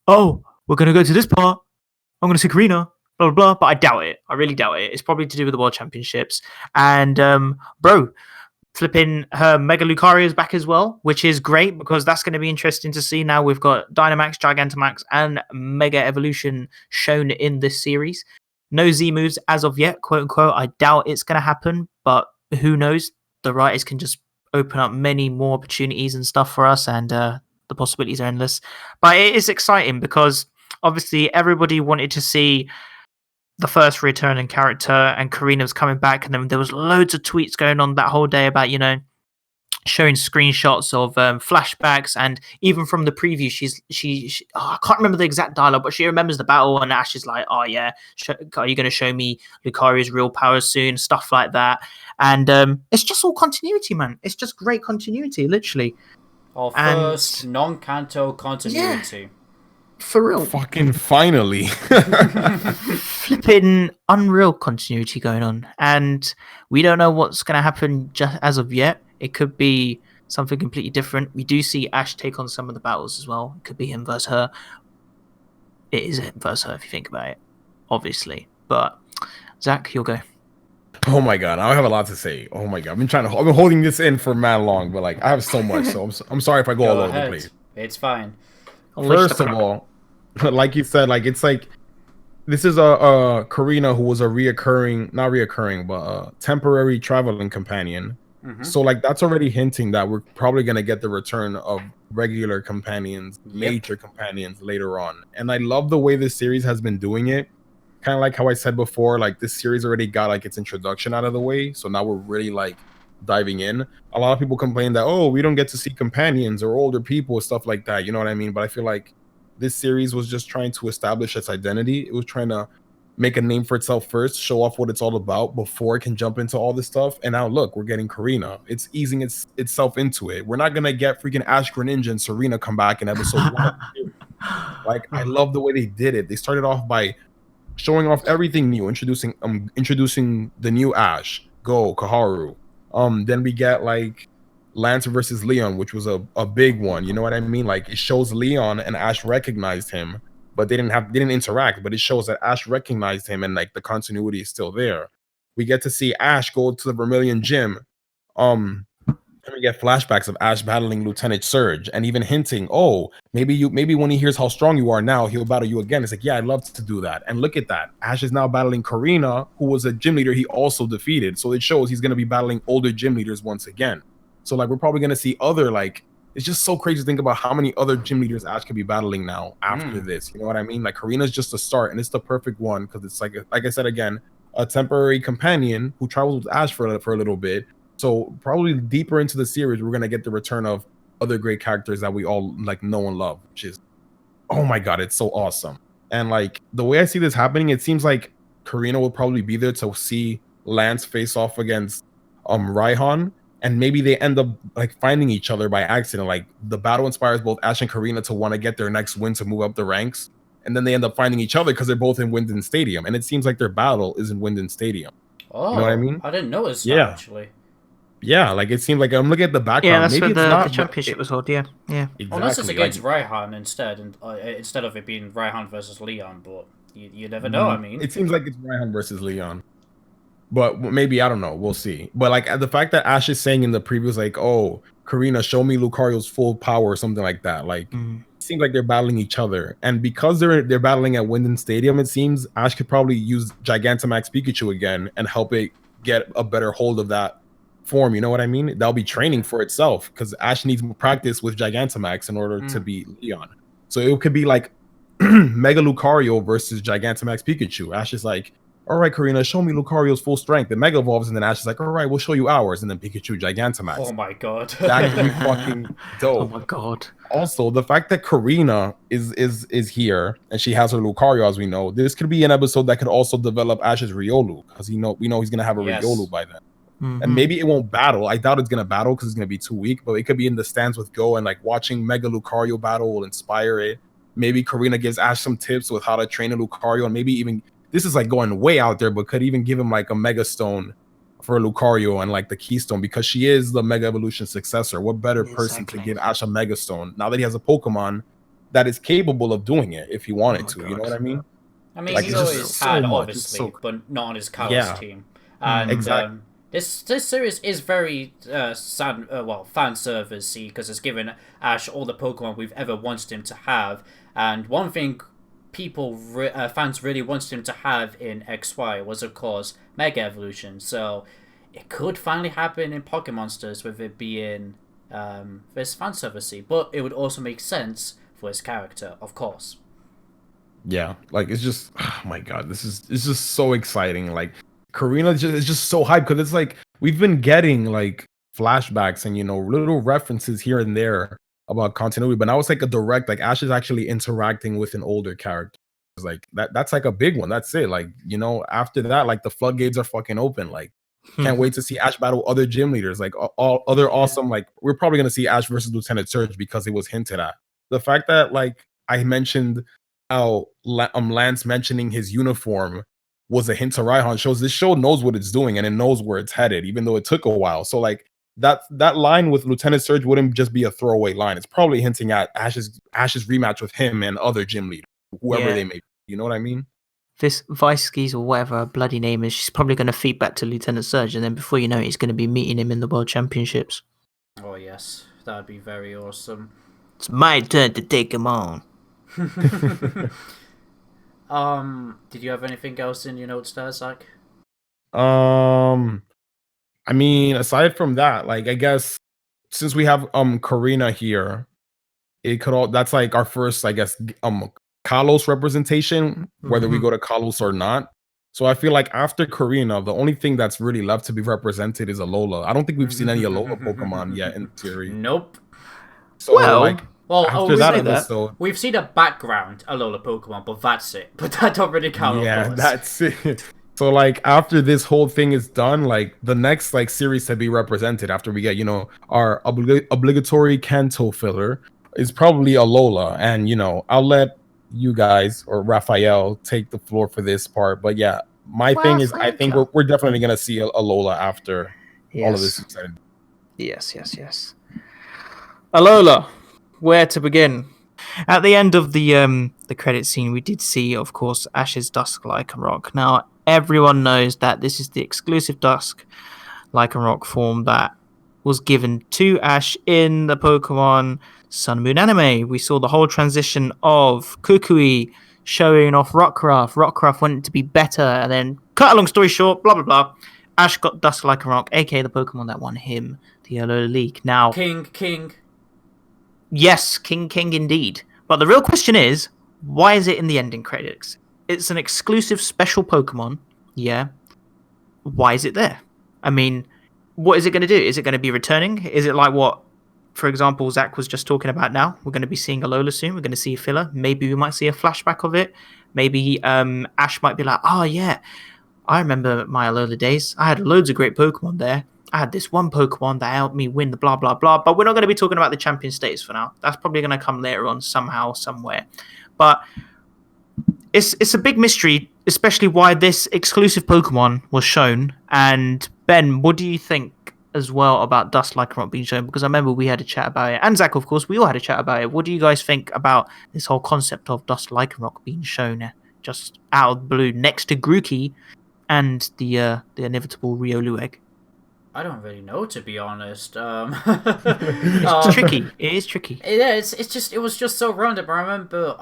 Speaker 2: oh, we're going to go to this part. I'm going to see Korrina. Blah, blah, blah, but I doubt it. I really doubt it. It's probably to do with the World Championships. And, flipping her Mega Lucario is back as well, which is great because that's going to be interesting to see. Now we've got Dynamax, Gigantamax, and Mega Evolution shown in this series. No Z moves as of yet, quote unquote. I doubt it's going to happen, but who knows? The writers can just open up many more opportunities and stuff for us, and the possibilities are endless. But it is exciting because obviously everybody wanted to see the first returning character, and Korrina was coming back, and then there was loads of tweets going on that whole day about, you know, showing screenshots of flashbacks, and even from the preview, she I can't remember the exact dialogue, but she remembers the battle, and Ash is like, oh yeah, are you going to show me Lucario's real power soon, stuff like that. And it's just all continuity, man. It's just great continuity, literally.
Speaker 1: Our first non-Kanto continuity.
Speaker 2: Yeah. For real.
Speaker 3: Fucking finally.
Speaker 2: Flipping unreal continuity going on. And we don't know what's going to happen just as of yet. It could be something completely different. We do see Ash take on some of the battles as well. It could be him versus her. It is him versus her if you think about it, obviously. But Zach, you'll go.
Speaker 3: Oh my god, I have a lot to say. Oh my god, I've been holding this in for man long, but like I have so much. So I'm sorry if I go all over the place.
Speaker 1: It's fine.
Speaker 3: First of all, like you said, like it's like this is a Korrina who was a temporary traveling companion. So like that's already hinting that we're probably gonna get the return of regular companions, major companions later on. And I love the way this series has been doing it. Kind of like how I said before, like this series already got like its introduction out of the way, so now we're really like diving in. A lot of people complain that, oh, we don't get to see companions or older people, stuff like that, you know what I mean? But I feel like this series was just trying to establish its identity. It was trying to make a name for itself first, show off what it's all about before it can jump into all this stuff. And now look, we're getting Korrina. It's easing itself into it. We're not gonna get freaking Ash, Greninja, and Serena come back in episode 1. Like, I love the way they did it. They started off by showing off everything new, introducing the new Ash, Go, Kaharu. Then we get like Lance versus Leon, which was a big one. You know what I mean? Like it shows Leon and Ash recognized him, but they didn't interact. But it shows that Ash recognized him, and like the continuity is still there. We get to see Ash go to the Vermilion Gym. And we get flashbacks of Ash battling Lieutenant Surge, and even hinting, oh, maybe when he hears how strong you are now, he'll battle you again. It's like, yeah, I'd love to do that. And look at that. Ash is now battling Korrina, who was a gym leader he also defeated. So it shows he's going to be battling older gym leaders once again. So like we're probably going to see other, like, it's just so crazy to think about how many other gym leaders Ash could be battling now after this. You know what I mean? Like Korrina's just a start, and it's the perfect one because it's like I said again, a temporary companion who travels with Ash for a little bit. So probably deeper into the series, we're gonna get the return of other great characters that we all like know and love, which is, oh my god, it's so awesome. And like the way I see this happening, it seems like Korrina will probably be there to see Lance face off against Raihan, and maybe they end up like finding each other by accident. Like the battle inspires both Ash and Korrina to want to get their next win to move up the ranks, and then they end up finding each other because they're both in Winden Stadium, and it seems like their battle is in Winden Stadium.
Speaker 1: Oh,
Speaker 3: you know what I mean?
Speaker 1: I didn't notice that actually.
Speaker 3: Yeah, like it seemed like I'm looking at the background.
Speaker 2: Yeah, that's
Speaker 3: maybe
Speaker 2: where
Speaker 3: it's not,
Speaker 2: the championship was held. Yeah.
Speaker 3: Exactly.
Speaker 1: Unless it's against Raihan instead, and instead of it being Raihan versus Leon, but you never know. I mean,
Speaker 3: it seems like it's Raihan versus Leon, but maybe I don't know. We'll see. But like the fact that Ash is saying in the previews, like, "Oh, Korrina, show me Lucario's full power," or something like that. Like, it seems like they're battling each other, and because they're battling at Winden Stadium, it seems Ash could probably use Gigantamax Pikachu again and help it get a better hold of that form. You know what I mean? That'll be training for itself because Ash needs more practice with Gigantamax in order to beat Leon. So it could be like Mega Lucario versus Gigantamax Pikachu. Ash is like, all right, Korrina, show me Lucario's full strength. It Mega Evolves, and then Ash is like, all right, we'll show you ours. And then Pikachu Gigantamax.
Speaker 1: Oh my god.
Speaker 3: That could be fucking dope.
Speaker 2: Oh my god.
Speaker 3: Also, the fact that Korrina is here and she has her Lucario, as we know, this could be an episode that could also develop Ash's Riolu, because we know he's gonna have a Riolu by then. And maybe it won't battle. I doubt it's gonna battle because it's gonna be too weak, but it could be in the stands with Go, and like watching Mega Lucario battle will inspire it. Maybe Korrina gives Ash some tips with how to train a Lucario, and maybe even, this is like going way out there, but could even give him like a Mega Stone for a Lucario and like the Keystone, because she is the Mega Evolution successor. What better person to give Ash a Mega Stone now that he has a Pokemon that is capable of doing it if he wanted to? God. You know what I mean?
Speaker 1: I mean, like, he always had, obviously, but not on his Kalos team. And,
Speaker 3: exactly.
Speaker 1: This series is very fan servicey because it's given Ash all the Pokemon we've ever wanted him to have, and one thing fans really wanted him to have in XY was, of course, Mega Evolution. So it could finally happen in Pocket Monsters with it being this fan servicey, but it would also make sense for his character, of course.
Speaker 3: Yeah, like it's just, oh my god, it's just so exciting. Like Korrina is just so hyped because it's like we've been getting like flashbacks and little references here and there about continuity, but now it's like a direct, like Ash is actually interacting with an older character. It's like that's like a big one. That's it. Like, after that, like the floodgates are fucking open. Like, can't wait to see Ash battle other gym leaders, like all other awesome, like we're probably gonna see Ash versus Lieutenant Surge because it was hinted at. The fact that, like I mentioned, how Lance mentioning his uniform was a hint to Raihan shows this show knows what it's doing and it knows where it's headed, even though it took a while. So like that line with Lieutenant Surge wouldn't just be a throwaway line. It's probably hinting at Ash's rematch with him and other gym leaders, whoever they may be. You know what I mean?
Speaker 2: This Viskis or whatever her bloody name is, she's probably going to feed back to Lieutenant Surge, and then before you know it, he's going to be meeting him in the World Championships.
Speaker 1: Oh yes, that would be very awesome.
Speaker 2: It's my turn to take him on.
Speaker 1: Did you have anything else in your notes there, Zach?
Speaker 3: I mean, aside from that, like, I guess since we have Korrina here, it could all that's like our first, I guess, Kalos representation, whether we go to Kalos or not. So I feel like after Korrina, the only thing that's really left to be represented is Alola. I don't think we've seen any Alola Pokemon yet in theory.
Speaker 1: Nope.
Speaker 3: So after that episode,
Speaker 1: we've seen a background Alola Pokemon, but that's it. But that don't really count.
Speaker 3: Yeah, that's it. So like after this whole thing is done, like the next like series to be represented after we get, our obligatory Kanto filler is probably Alola. And I'll let you guys or Raphael take the floor for this part. But yeah, my thing is I think we're definitely gonna see Alola after all of this is said.
Speaker 2: Yes. Alola, where to begin? At the end of the credit scene, we did see, of course, Ash's Dusk Lycanroc. Now, everyone knows that this is the exclusive Dusk Lycanroc form that was given to Ash in the Pokemon Sun and Moon anime. We saw the whole transition of Kukui showing off Rockruff. Rockruff wanted to be better, and then, cut a long story short, blah, blah, blah. Ash got Dusk Lycanroc, aka the Pokemon that won him the Alola League. Now,
Speaker 1: King.
Speaker 2: Yes, King indeed. But the real question is, why is it in the ending credits? It's an exclusive special Pokemon, yeah. Why is it there? I mean, what is it going to do? Is it going to be returning? Is it like what, for example, Zach was just talking about now? We're going to be seeing Alola soon. We're going to see a filler. Maybe we might see a flashback of it. Maybe Ash might be like, oh yeah, I remember my Alola days. I had loads of great Pokemon there. I had this one Pokemon that helped me win the blah, blah, blah. But we're not going to be talking about the champion status for now. That's probably going to come later on somehow, somewhere. But it's a big mystery, especially why this exclusive Pokemon was shown. And Ben, what do you think as well about Dust Lycanroc being shown? Because I remember we had a chat about it. And Zach, of course, we all had a chat about it. What do you guys think about this whole concept of Dust Lycanroc being shown just out of the blue next to Grookey and the inevitable Riolu egg?
Speaker 1: I don't really know, to be honest.
Speaker 2: It's tricky. It is tricky.
Speaker 1: Yeah, it was just so random. I remember,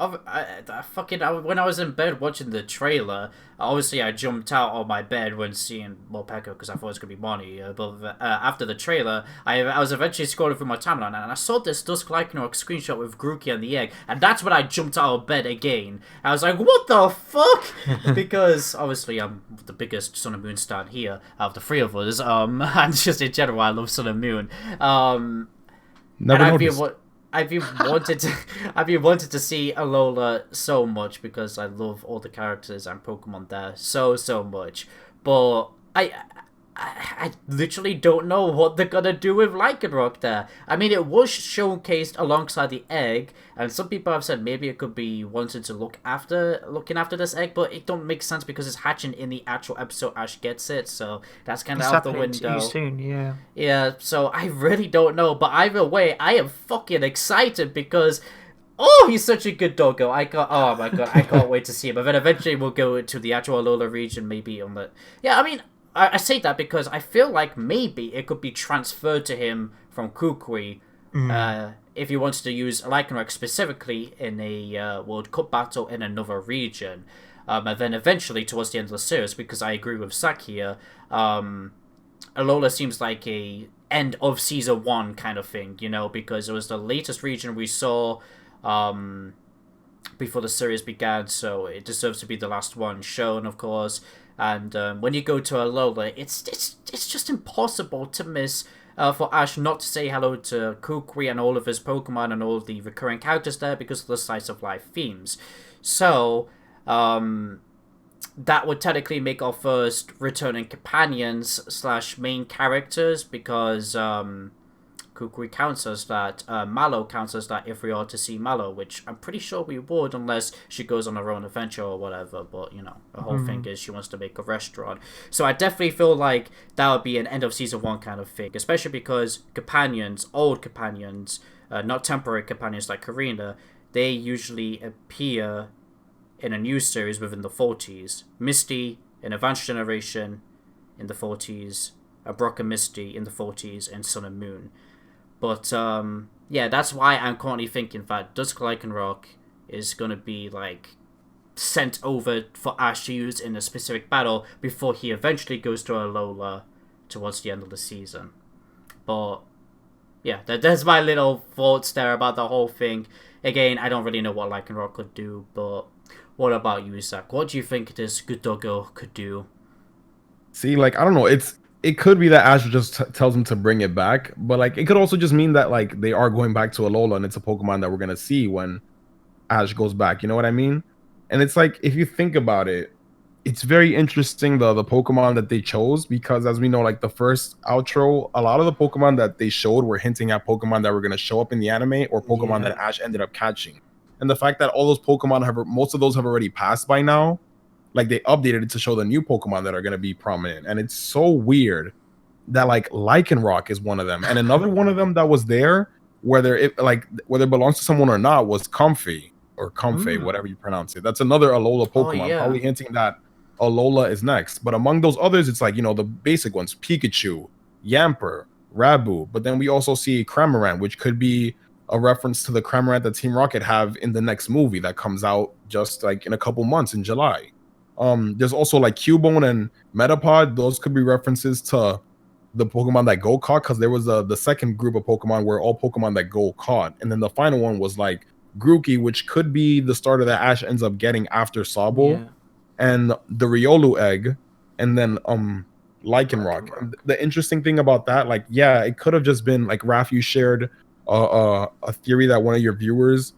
Speaker 1: when I was in bed watching the trailer, obviously I jumped out of my bed when seeing Morpeko because I thought it was gonna be Bonnie. But after the trailer, I was eventually scrolling through my timeline and I saw this Dusk Lycanroc screenshot with Grookey and the egg, and that's when I jumped out of bed again. I was like, "What the fuck?" Because obviously I'm the biggest Sun and Moon stan here out of the three of us. And just in general, I love Sun and Moon.
Speaker 3: Never
Speaker 1: and
Speaker 3: noticed.
Speaker 1: I've been wanted to see Alola so much because I love all the characters and Pokemon there so much. But I literally don't know what they're gonna do with Lycanroc there. I mean, it was showcased alongside the egg, and some people have said maybe it could be wanting to looking after this egg, but it don't make sense because it's hatching in the actual episode Ash gets it, so that's kind of out the window.
Speaker 2: Too soon, yeah.
Speaker 1: Yeah, so I really don't know, but either way, I am fucking excited because oh, he's such a good doggo. Oh my god, I can't wait to see him. But then eventually we'll go to the actual Alola region, maybe on the. Yeah, I mean, I say that because I feel like maybe it could be transferred to him from Kukui if he wants to use Lycanroc specifically in a World Cup battle in another region. And then eventually towards the end of the series, because I agree with Zach here, Alola seems like a end of Season 1 kind of thing, because it was the latest region we saw before the series began, so it deserves to be the last one shown, of course. And when you go to Alola, it's just impossible to miss for Ash not to say hello to Kukui and all of his Pokemon and all of the recurring characters there because of the slice of life themes. So that would technically make our first returning companions / main characters because Kukui counts as that, Mallow counts as that if we are to see Mallow, which I'm pretty sure we would unless she goes on her own adventure or whatever, but, you know, the whole thing is she wants to make a restaurant. So I definitely feel like that would be an end of season 1 kind of thing, especially because companions, old companions, not temporary companions like Korrina, they usually appear in a new series within the 40s. Misty in Advanced Generation in the 40s, Brock and Misty in the 40s, and Sun and Moon. But, yeah, that's why I'm currently thinking that Dusk Lycanroc is going to be, like, sent over for Ash to use in a specific battle before he eventually goes to Alola towards the end of the season. But, yeah, there's my little thoughts there about the whole thing. Again, I don't really know what Lycanroc could do, but what about you, Zach? What do you think this good doggo could do?
Speaker 3: See, like, I don't know. It could be that Ash just tells him to bring it back, but like it could also just mean that like they are going back to Alola and it's a Pokemon that we're gonna see when Ash goes back. You know what I mean? And it's like if you think about it, it's very interesting the Pokemon that they chose, because as we know, like the first outro, a lot of the Pokemon that they showed were hinting at Pokemon that were gonna show up in the anime or Pokemon that Ash ended up catching. And the fact that all those Pokemon most of those have already passed by now. Like they updated it to show the new Pokemon that are going to be prominent, and it's so weird that like Lycanroc is one of them, and another one of them that was there, whether it belongs to someone or not, was Comfey or Comfey, whatever you pronounce it. That's another Alola Pokemon, probably hinting that Alola is next. But among those others, it's like, you know, the basic ones: Pikachu, Yamper, Rabu. But then we also see Cramorant, which could be a reference to the Cramorant that Team Rocket have in the next movie that comes out just like in a couple months in July. There's also like Cubone and Metapod. Those could be references to the Pokemon that Go caught, because there was the second group of Pokemon where all Pokemon that Go caught, and then the final one was like Grookey, which could be the starter that Ash ends up getting after Sobble, and the Riolu egg, and then Lycanroc. And the interesting thing about that, like, yeah, it could have just been like Raph, you shared a theory that one of your viewers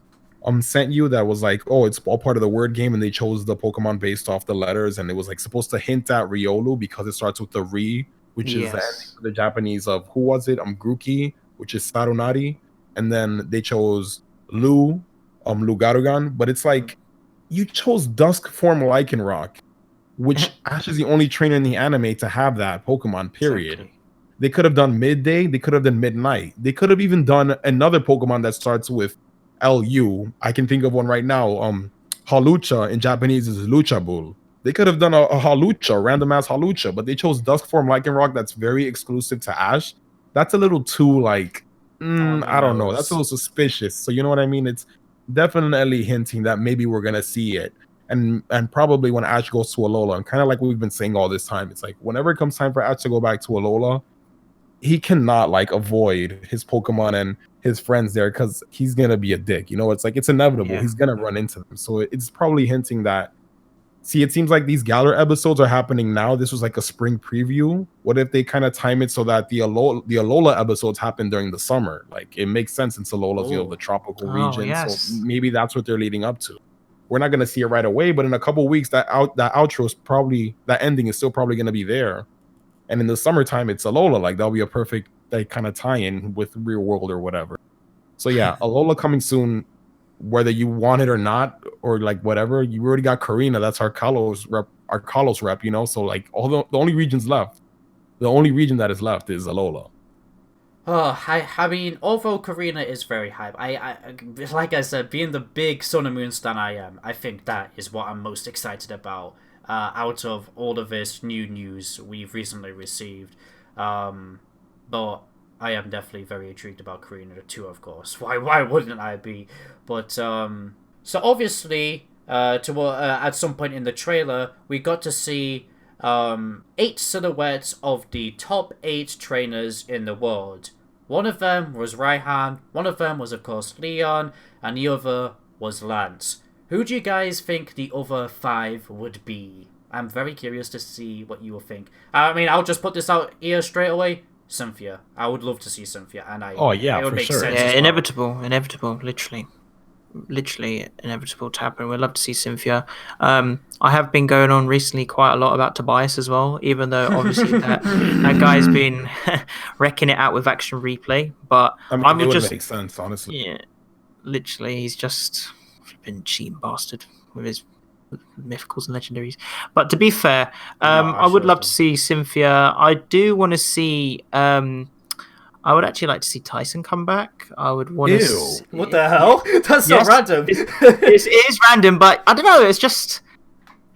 Speaker 3: sent you that was like, oh, it's all part of the word game and they chose the Pokemon based off the letters, and it was like supposed to hint at Riolu because it starts with the Ri, which is the ending for the Japanese of who was it? Grookey, which is Sarunari, and then they chose Lugarugan. But it's like you chose Dusk form Lycanroc, which Ash is the only trainer in the anime to have that Pokemon, period. Exactly. They could have done midday, they could have done midnight, they could have even done another Pokemon that starts with LU. I can think of one right now. Halucha in Japanese is Luchabul. They could have done a Halucha, random ass Halucha, but they chose Dusk form Lycanroc that's very exclusive to Ash. That's a little too like, I don't know. That's a little suspicious. So you know what I mean? It's definitely hinting that maybe we're gonna see it, and probably when Ash goes to Alola, and kind of like we've been saying all this time, it's like whenever it comes time for Ash to go back to Alola, he cannot like avoid his Pokemon and his friends there, because he's gonna be a dick. You know, it's like it's inevitable. He's gonna run into them. So it's probably hinting that. See, it seems like these Galar episodes are happening now. This was like a spring preview. What if they kind of time it so that the Alola episodes happen during the summer? Like it makes sense since Alola's the tropical region. Yes. So maybe that's what they're leading up to. We're not gonna see it right away, but in a couple weeks, that outro is probably, that ending is still probably gonna be there. And in the summertime, it's Alola. Like that'll be a perfect like kind of tie-in with Real World or whatever. So yeah, Alola coming soon, whether you want it or not, or like whatever. You already got Korrina. That's our Kalos rep. You know, so like all the only regions left, the only region that is left is Alola.
Speaker 1: Oh, I mean, although Korrina is very hype, I like I said, being the big Sun and Moon stan I am, I think that is what I'm most excited about. Out of all of this new news we've recently received. But I am definitely very intrigued about Korrina too, of course. Why wouldn't I be? But, so obviously, at some point in the trailer, we got to see 8 silhouettes of the top 8 trainers in the world. One of them was Raihan, one of them was, of course, Leon, and the other was Lance. Who do you guys think the other 5 would be? I'm very curious to see what you will think. I mean, I'll just put this out here straight away. Cynthia. I would love to see Cynthia, and it would make sense.
Speaker 2: Yeah, inevitable, literally. literally inevitable to happen. We'd love to see Cynthia. I have been going on recently quite a lot about Tobias as well, even though obviously that guy's been wrecking it out with action replay. But
Speaker 3: I mean, it would make sense, honestly.
Speaker 2: Yeah, literally, he's just been cheating bastard with his mythicals and legendaries. But to be fair, I would love to see Cynthia. I do want to see. I would actually like to see Tyson come back. I would want to.
Speaker 1: What the hell? That's so random.
Speaker 2: It is random, but I don't know. It's just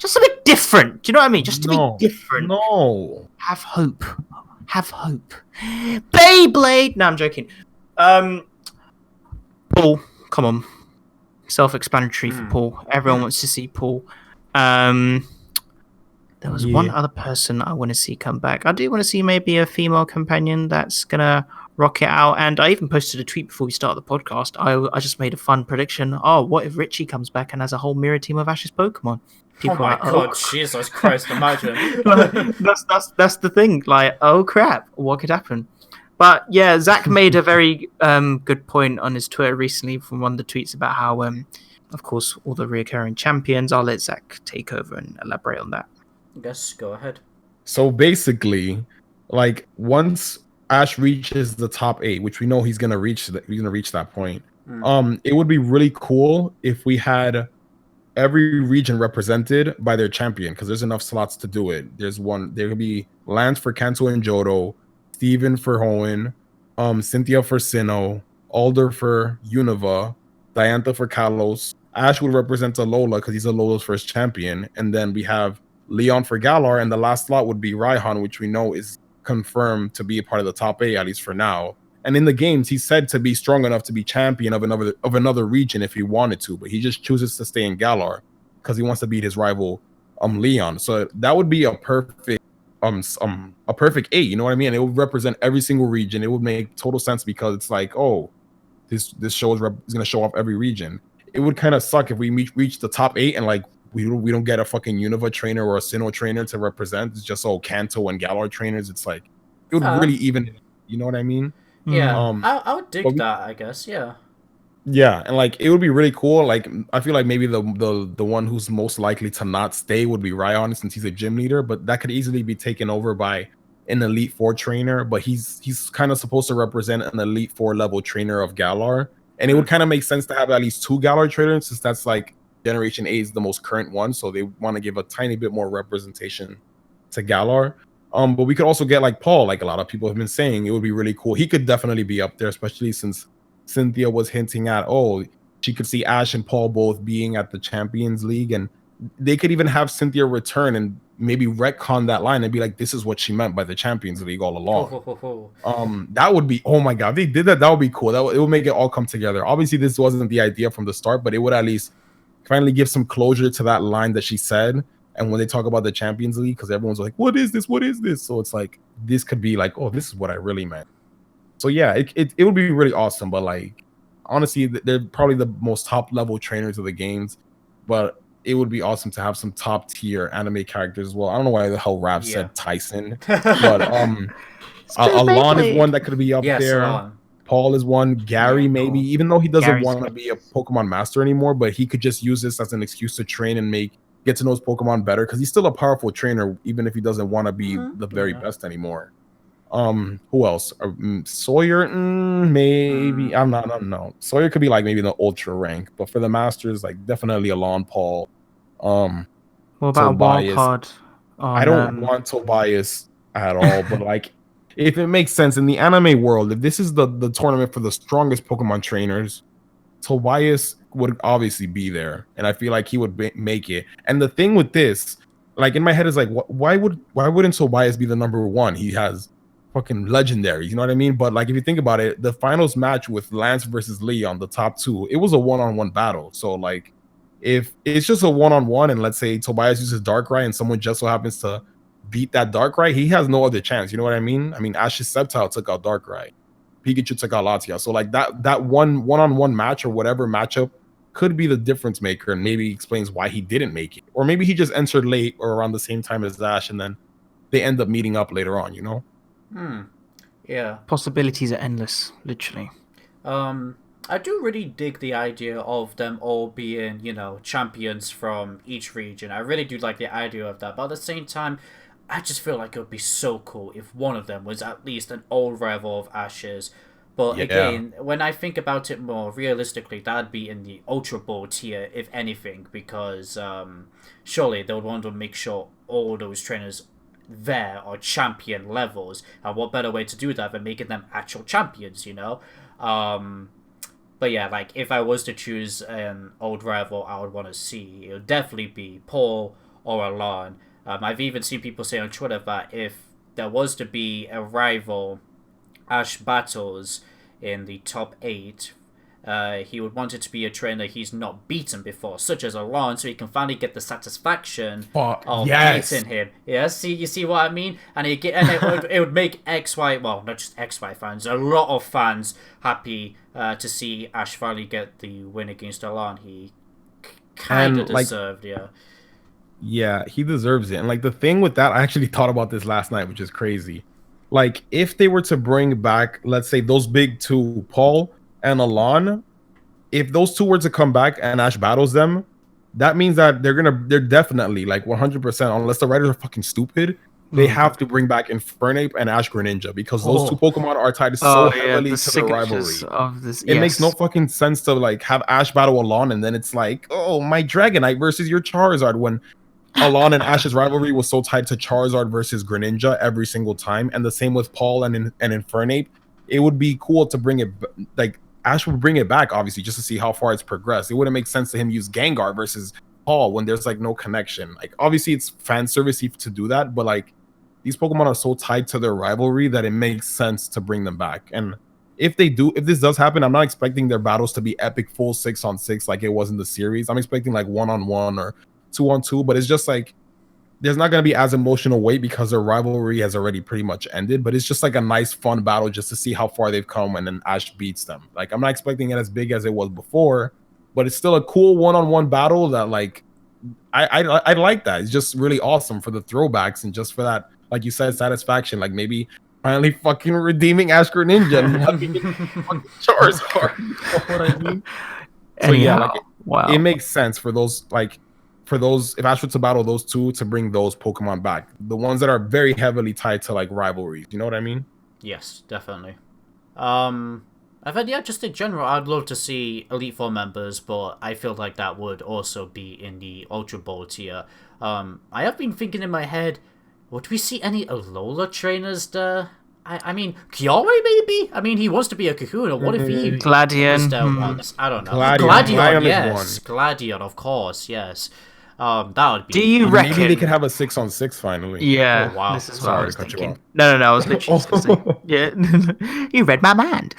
Speaker 2: a bit different. Do you know what I mean? Just to be different.
Speaker 3: No.
Speaker 2: Have hope. Have hope. Beyblade. No, I'm joking. Paul, come on. Self-explanatory for Paul. Everyone wants to see Paul. There was one other person I want to see come back. I do want to see maybe a female companion that's gonna rock it out. And I even posted a tweet before we started the podcast. I just made a fun prediction. Oh, what if Richie comes back and has a whole mirror team of Ash's Pokemon?
Speaker 1: People oh my god, Jesus Christ, imagine.
Speaker 2: that's the thing. Like, oh crap, what could happen? But yeah, Zach made a very good point on his Twitter recently from one of the tweets about how, of course, all the reoccurring champions. I'll let Zach take over and elaborate on that.
Speaker 1: Yes, go ahead.
Speaker 3: So basically, like once Ash reaches the top 8, which we know he's gonna reach that point. It would be really cool if we had every region represented by their champion, because there's enough slots to do it. There could be Lance for Kanto and Johto, Steven for Hoenn, Cynthia for Sinnoh, Alder for Unova, Diantha for Kalos. Ash would represent Alola because he's Alola's first champion, and then we have Leon for Galar, and the last slot would be Raihan, which we know is confirmed to be a part of the top 8, at least for now. And in the games, he's said to be strong enough to be champion of another region if he wanted to, but he just chooses to stay in Galar because he wants to beat his rival Leon. So that would be a perfect 8, you know what I mean? It would represent every single region. It would make total sense because it's like, oh, this show is going to show off every region. It would kind of suck if we reach the top 8 and like we don't get a fucking Unova trainer or a Sinnoh trainer to represent. It's just Kanto and Galar trainers. It's like it would really even, you know what I mean?
Speaker 1: Yeah, I would dig that, I guess. Yeah.
Speaker 3: Yeah, and like it would be really cool. Like I feel like maybe the one who's most likely to not stay would be Raihan, since he's a gym leader, but that could easily be taken over by an Elite 4 trainer. But he's kind of supposed to represent an Elite 4 level trainer of Galar, and it would kind of make sense to have at least 2 Galar trainers, since that's like Generation 8 is the most current one, so they want to give a tiny bit more representation to Galar. But we could also get like Paul, like a lot of people have been saying. It would be really cool. He could definitely be up there, especially since Cynthia was hinting at, she could see Ash and Paul both being at the Champions League, and they could even have Cynthia return and maybe retcon that line and be like, this is what she meant by the Champions League all along. That would be, oh my god, if they did that, that would be cool. It would make it all come together. Obviously, this wasn't the idea from the start, but it would at least finally give some closure to that line that she said. And when they talk about the Champions League, because everyone's like, what is this? What is this? So it's like, this could be like, oh, this is what I really meant. So yeah, it would be really awesome. But like, honestly, they're probably the most top level trainers of the games. But it would be awesome to have some top tier anime characters as well. I don't know why the hell Rav said Tyson. But Alon is one that could be up there. Alon. Paul is one. Gary, maybe, even though he doesn't want to be a Pokemon master anymore, but he could just use this as an excuse to train and get to know his Pokemon better, because he's still a powerful trainer, even if he doesn't want to be the very best anymore. Who else? Sawyer, maybe. I'm not know. Sawyer could be like maybe the ultra rank, but for the masters, like definitely Alon, Paul.
Speaker 2: What about
Speaker 3: Tobias.
Speaker 2: Wildcard?
Speaker 3: I don't want Tobias at all, but like, if it makes sense in the anime world, if this is the tournament for the strongest Pokemon trainers, Tobias would obviously be there, and I feel like he would make it. And the thing with this, like in my head, is like, why wouldn't Tobias be the number 1? He has fucking legendaries, you know what I mean? But like, if you think about it, the finals match with Lance versus Leon, the top 2, it was a 1-on-1 battle. So like, if it's just a 1-on-1, and let's say Tobias uses Darkrai and someone just so happens to beat that Darkrai, he has no other chance. You know what I mean? I mean, Ash's Sceptile took out Darkrai, Pikachu took out Latias. So like that one-on-one match or whatever matchup could be the difference maker, and maybe explains why he didn't make it. Or maybe he just entered late or around the same time as Ash, and then they end up meeting up later on, you know?
Speaker 1: Yeah.
Speaker 2: Possibilities are endless, literally.
Speaker 1: I do really dig the idea of them all being, champions from each region. I really do like the idea of that. But at the same time, I just feel like it would be so cool if one of them was at least an old rival of Ash's. But again, when I think about it more realistically, that'd be in the Ultra Ball tier, if anything, because surely they would want to make sure all those trainers there are champion levels. And what better way to do that than making them actual champions, But yeah, like, if I was to choose an old rival I would want to see, it would definitely be Paul or Alon. I've even seen people say on Twitter that if there was to be a rival Ash battles in the top 8, he would want it to be a trainer he's not beaten before, such as Alon, so he can finally get the satisfaction of beating him. Yeah, you see what I mean? And it would make XY, well, not just XY fans, a lot of fans happy to see Ash finally get the win against Alon. He kind of deserved,
Speaker 3: Yeah, he deserves it. And like the thing with that, I actually thought about this last night, which is crazy. Like, if they were to bring back, let's say, those big two, Paul and Alon, if those two were to come back and Ash battles them, that means that they're definitely like 100%, unless the writers are fucking stupid, they have to bring back Infernape and Ash Greninja, because those two Pokemon are tied so heavily to the rivalry. It makes no fucking sense to like have Ash battle Alon and then it's like, oh, my Dragonite versus your Charizard, when Alon and Ash's rivalry was so tied to Charizard versus Greninja every single time, and the same with Paul and Infernape. It would be cool to bring it, like, Ash would bring it back, obviously, just to see how far it's progressed. It wouldn't make sense to him use Gengar versus Paul when there's, like, no connection. Like, obviously, it's fan servicey to do that, but, like, these Pokemon are so tied to their rivalry that it makes sense to bring them back. And if this does happen, I'm not expecting their battles to be epic full 6-on-6 like it was in the series. I'm expecting, like, 1-on-1 or 2-on-2, but it's just like there's not going to be as emotional weight because their rivalry has already pretty much ended. But it's just like a nice fun battle just to see how far they've come and then Ash beats them. Like, I'm not expecting it as big as it was before, but it's still a cool 1-on-1 battle that, like, I like that. It's just really awesome for the throwbacks and just for that, like you said, satisfaction. Like, maybe finally fucking redeeming Ash Greninja and not being fucking Charizard. You know what I mean? So yeah, like, it makes sense for those, like, if Ash were to battle those two, to bring those Pokemon back, the ones that are very heavily tied to like rivalries. You know what I mean?
Speaker 1: Yes, definitely. I've had, just in general, I'd love to see Elite Four members, but I feel like that would also be in the Ultra Ball tier. I have been thinking in my head, would we see any Alola trainers there? I mean, Kiawe maybe? I mean, he wants to be a Kahuna. What if he
Speaker 2: Gladion
Speaker 1: once? I don't know.
Speaker 3: Gladion,
Speaker 1: yes. Gladion, of course, yes. That would be.
Speaker 2: Do you reckon
Speaker 3: maybe they could have a 6-on-6 finally?
Speaker 2: Yeah.
Speaker 1: Oh, wow.
Speaker 2: This is what I was thinking. No. I was literally just gonna say, yeah. You read my mind.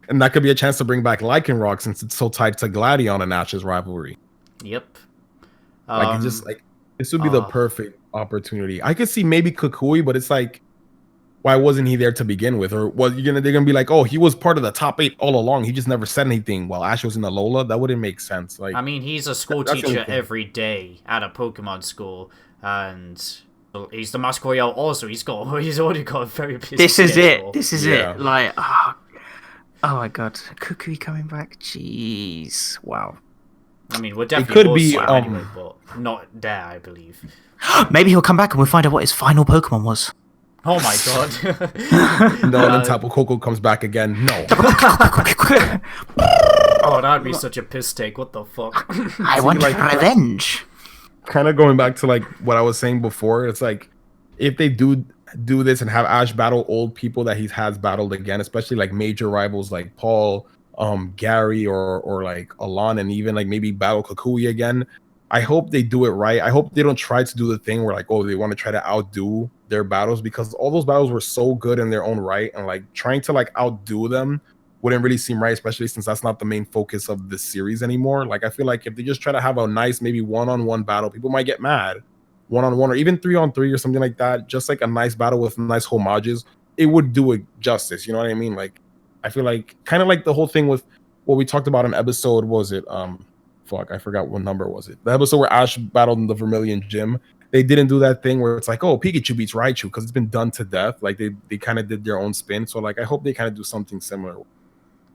Speaker 3: And that could be a chance to bring back Lycanroc since it's so tied to Gladion and Ash's rivalry.
Speaker 1: Yep.
Speaker 3: Like, it just like this would be the perfect opportunity. I could see maybe Kukui, but it's like, why wasn't he there to begin with? Or they're gonna be like, oh, he was part of the top 8 all along. He just never said anything while Ash was in Alola. That wouldn't make sense. Like,
Speaker 1: I mean, he's a school teacher every day at a Pokemon school, and he's the mascot also. He's already got a very busy schedule.
Speaker 2: This is it. Like, oh my god, Kukui coming back. Jeez, wow.
Speaker 1: I mean, we're definitely anyway, but not there, I believe.
Speaker 2: Maybe he'll come back and we'll find out what his final Pokemon was.
Speaker 1: Oh my god.
Speaker 3: No, and then Tapu Koko comes back again. No.
Speaker 1: Oh, that'd be such a piss take. What the fuck?
Speaker 2: I want revenge.
Speaker 3: Kind of going back to like what I was saying before, it's like if they do this and have Ash battle old people that he has battled again, especially like major rivals like Paul, Gary, or like Alon, and even like maybe battle Kukui again. I hope they do it right. I hope they don't try to do the thing where like, oh, they want to try to outdo their battles, because all those battles were so good in their own right, and like trying to like outdo them wouldn't really seem right, especially since that's not the main focus of this series anymore. Like, I feel like if they just try to have a nice maybe 1-on-1 battle, people might get mad. 1-on-1 or even 3-on-3 or something like that, just like a nice battle with nice homages, it would do it justice. You know what I mean? Like, I feel like kind of like the whole thing with what we talked about in episode, was it I forgot what number was it. The episode where Ash battled in the Vermilion Gym. They didn't do that thing where it's like, oh, Pikachu beats Raichu, because it's been done to death. Like, they kind of did their own spin. So like, I hope they kind of do something similar.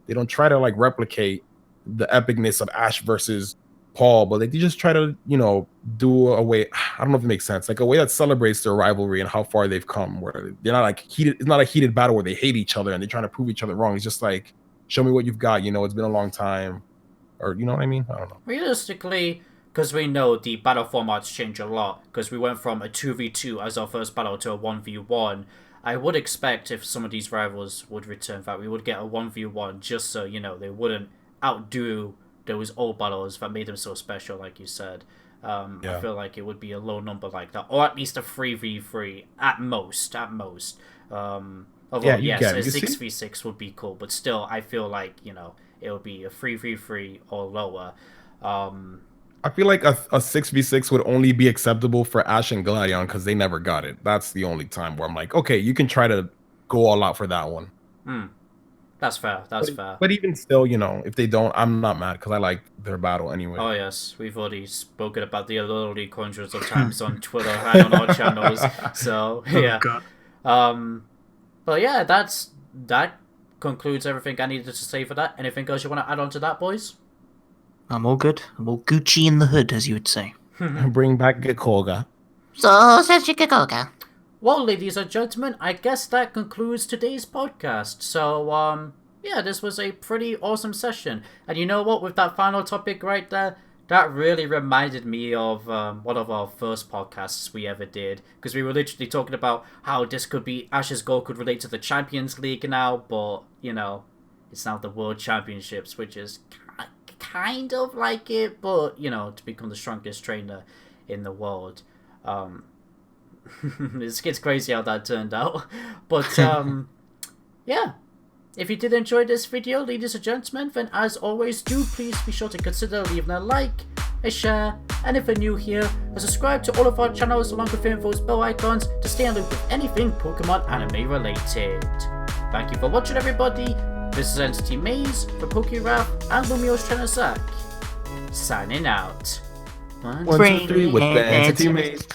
Speaker 3: They don't try to like replicate the epicness of Ash versus Paul, but they just try to, you know, do a way. I don't know if it makes sense, like a way that celebrates their rivalry and how far they've come. Where they're not like heated. It's not a heated battle where they hate each other and they're trying to prove each other wrong. It's just like, show me what you've got. You know, it's been a long time, or you know what I mean. I don't know.
Speaker 1: Realistically, because we know the battle formats change a lot, because we went from a 2v2 as our first battle to a 1v1. I would expect if some of these rivals would return, that we would get a 1v1 just so, you know, they wouldn't outdo those old battles that made them so special, like you said. I feel like it would be a low number like that, or at least a 3v3 at most. Although yes, a 6v6 would be cool, but still, I feel like, you know, it would be a 3v3 or lower.
Speaker 3: I feel like a 6v6 would only be acceptable for Ash and Gladion because they never got it. That's the only time where I'm like, okay, you can try to go all out for that one.
Speaker 1: That's fair. Fair.
Speaker 3: But even still, you know, if they don't, I'm not mad because I like their battle anyway.
Speaker 1: Oh yes, we've already spoken about the League hundreds of times on Twitter and on our channels. So yeah. But yeah, that concludes everything I needed to say for that. Anything else you want to add on to that, boys?
Speaker 2: I'm all good. I'm all Gucci in the hood, as you would say.
Speaker 3: Bring back Gikoga.
Speaker 2: So says Gikoga.
Speaker 1: Well, ladies and gentlemen, I guess that concludes today's podcast. So, yeah, this was a pretty awesome session. And you know what? With that final topic right there, that really reminded me of one of our first podcasts we ever did. Because we were literally talking about how this could be, Ash's goal could relate to the Champions League now. But, you know, it's now the World Championships, which is kind of like it. But, you know, to become the strongest trainer in the world. It's crazy how that turned out. But, yeah. If you did enjoy this video, ladies and gentlemen, then as always, do please be sure to consider leaving a like, a share, and if you're new here, subscribe to all of our channels along with those bell icons to stay on loop with anything Pokemon anime related. Thank you for watching, everybody. This is Entity Maze for PokeRaph and Lumio's Trainer Zach. Signing out.
Speaker 3: 1, 2, 3 with the Entity Maze.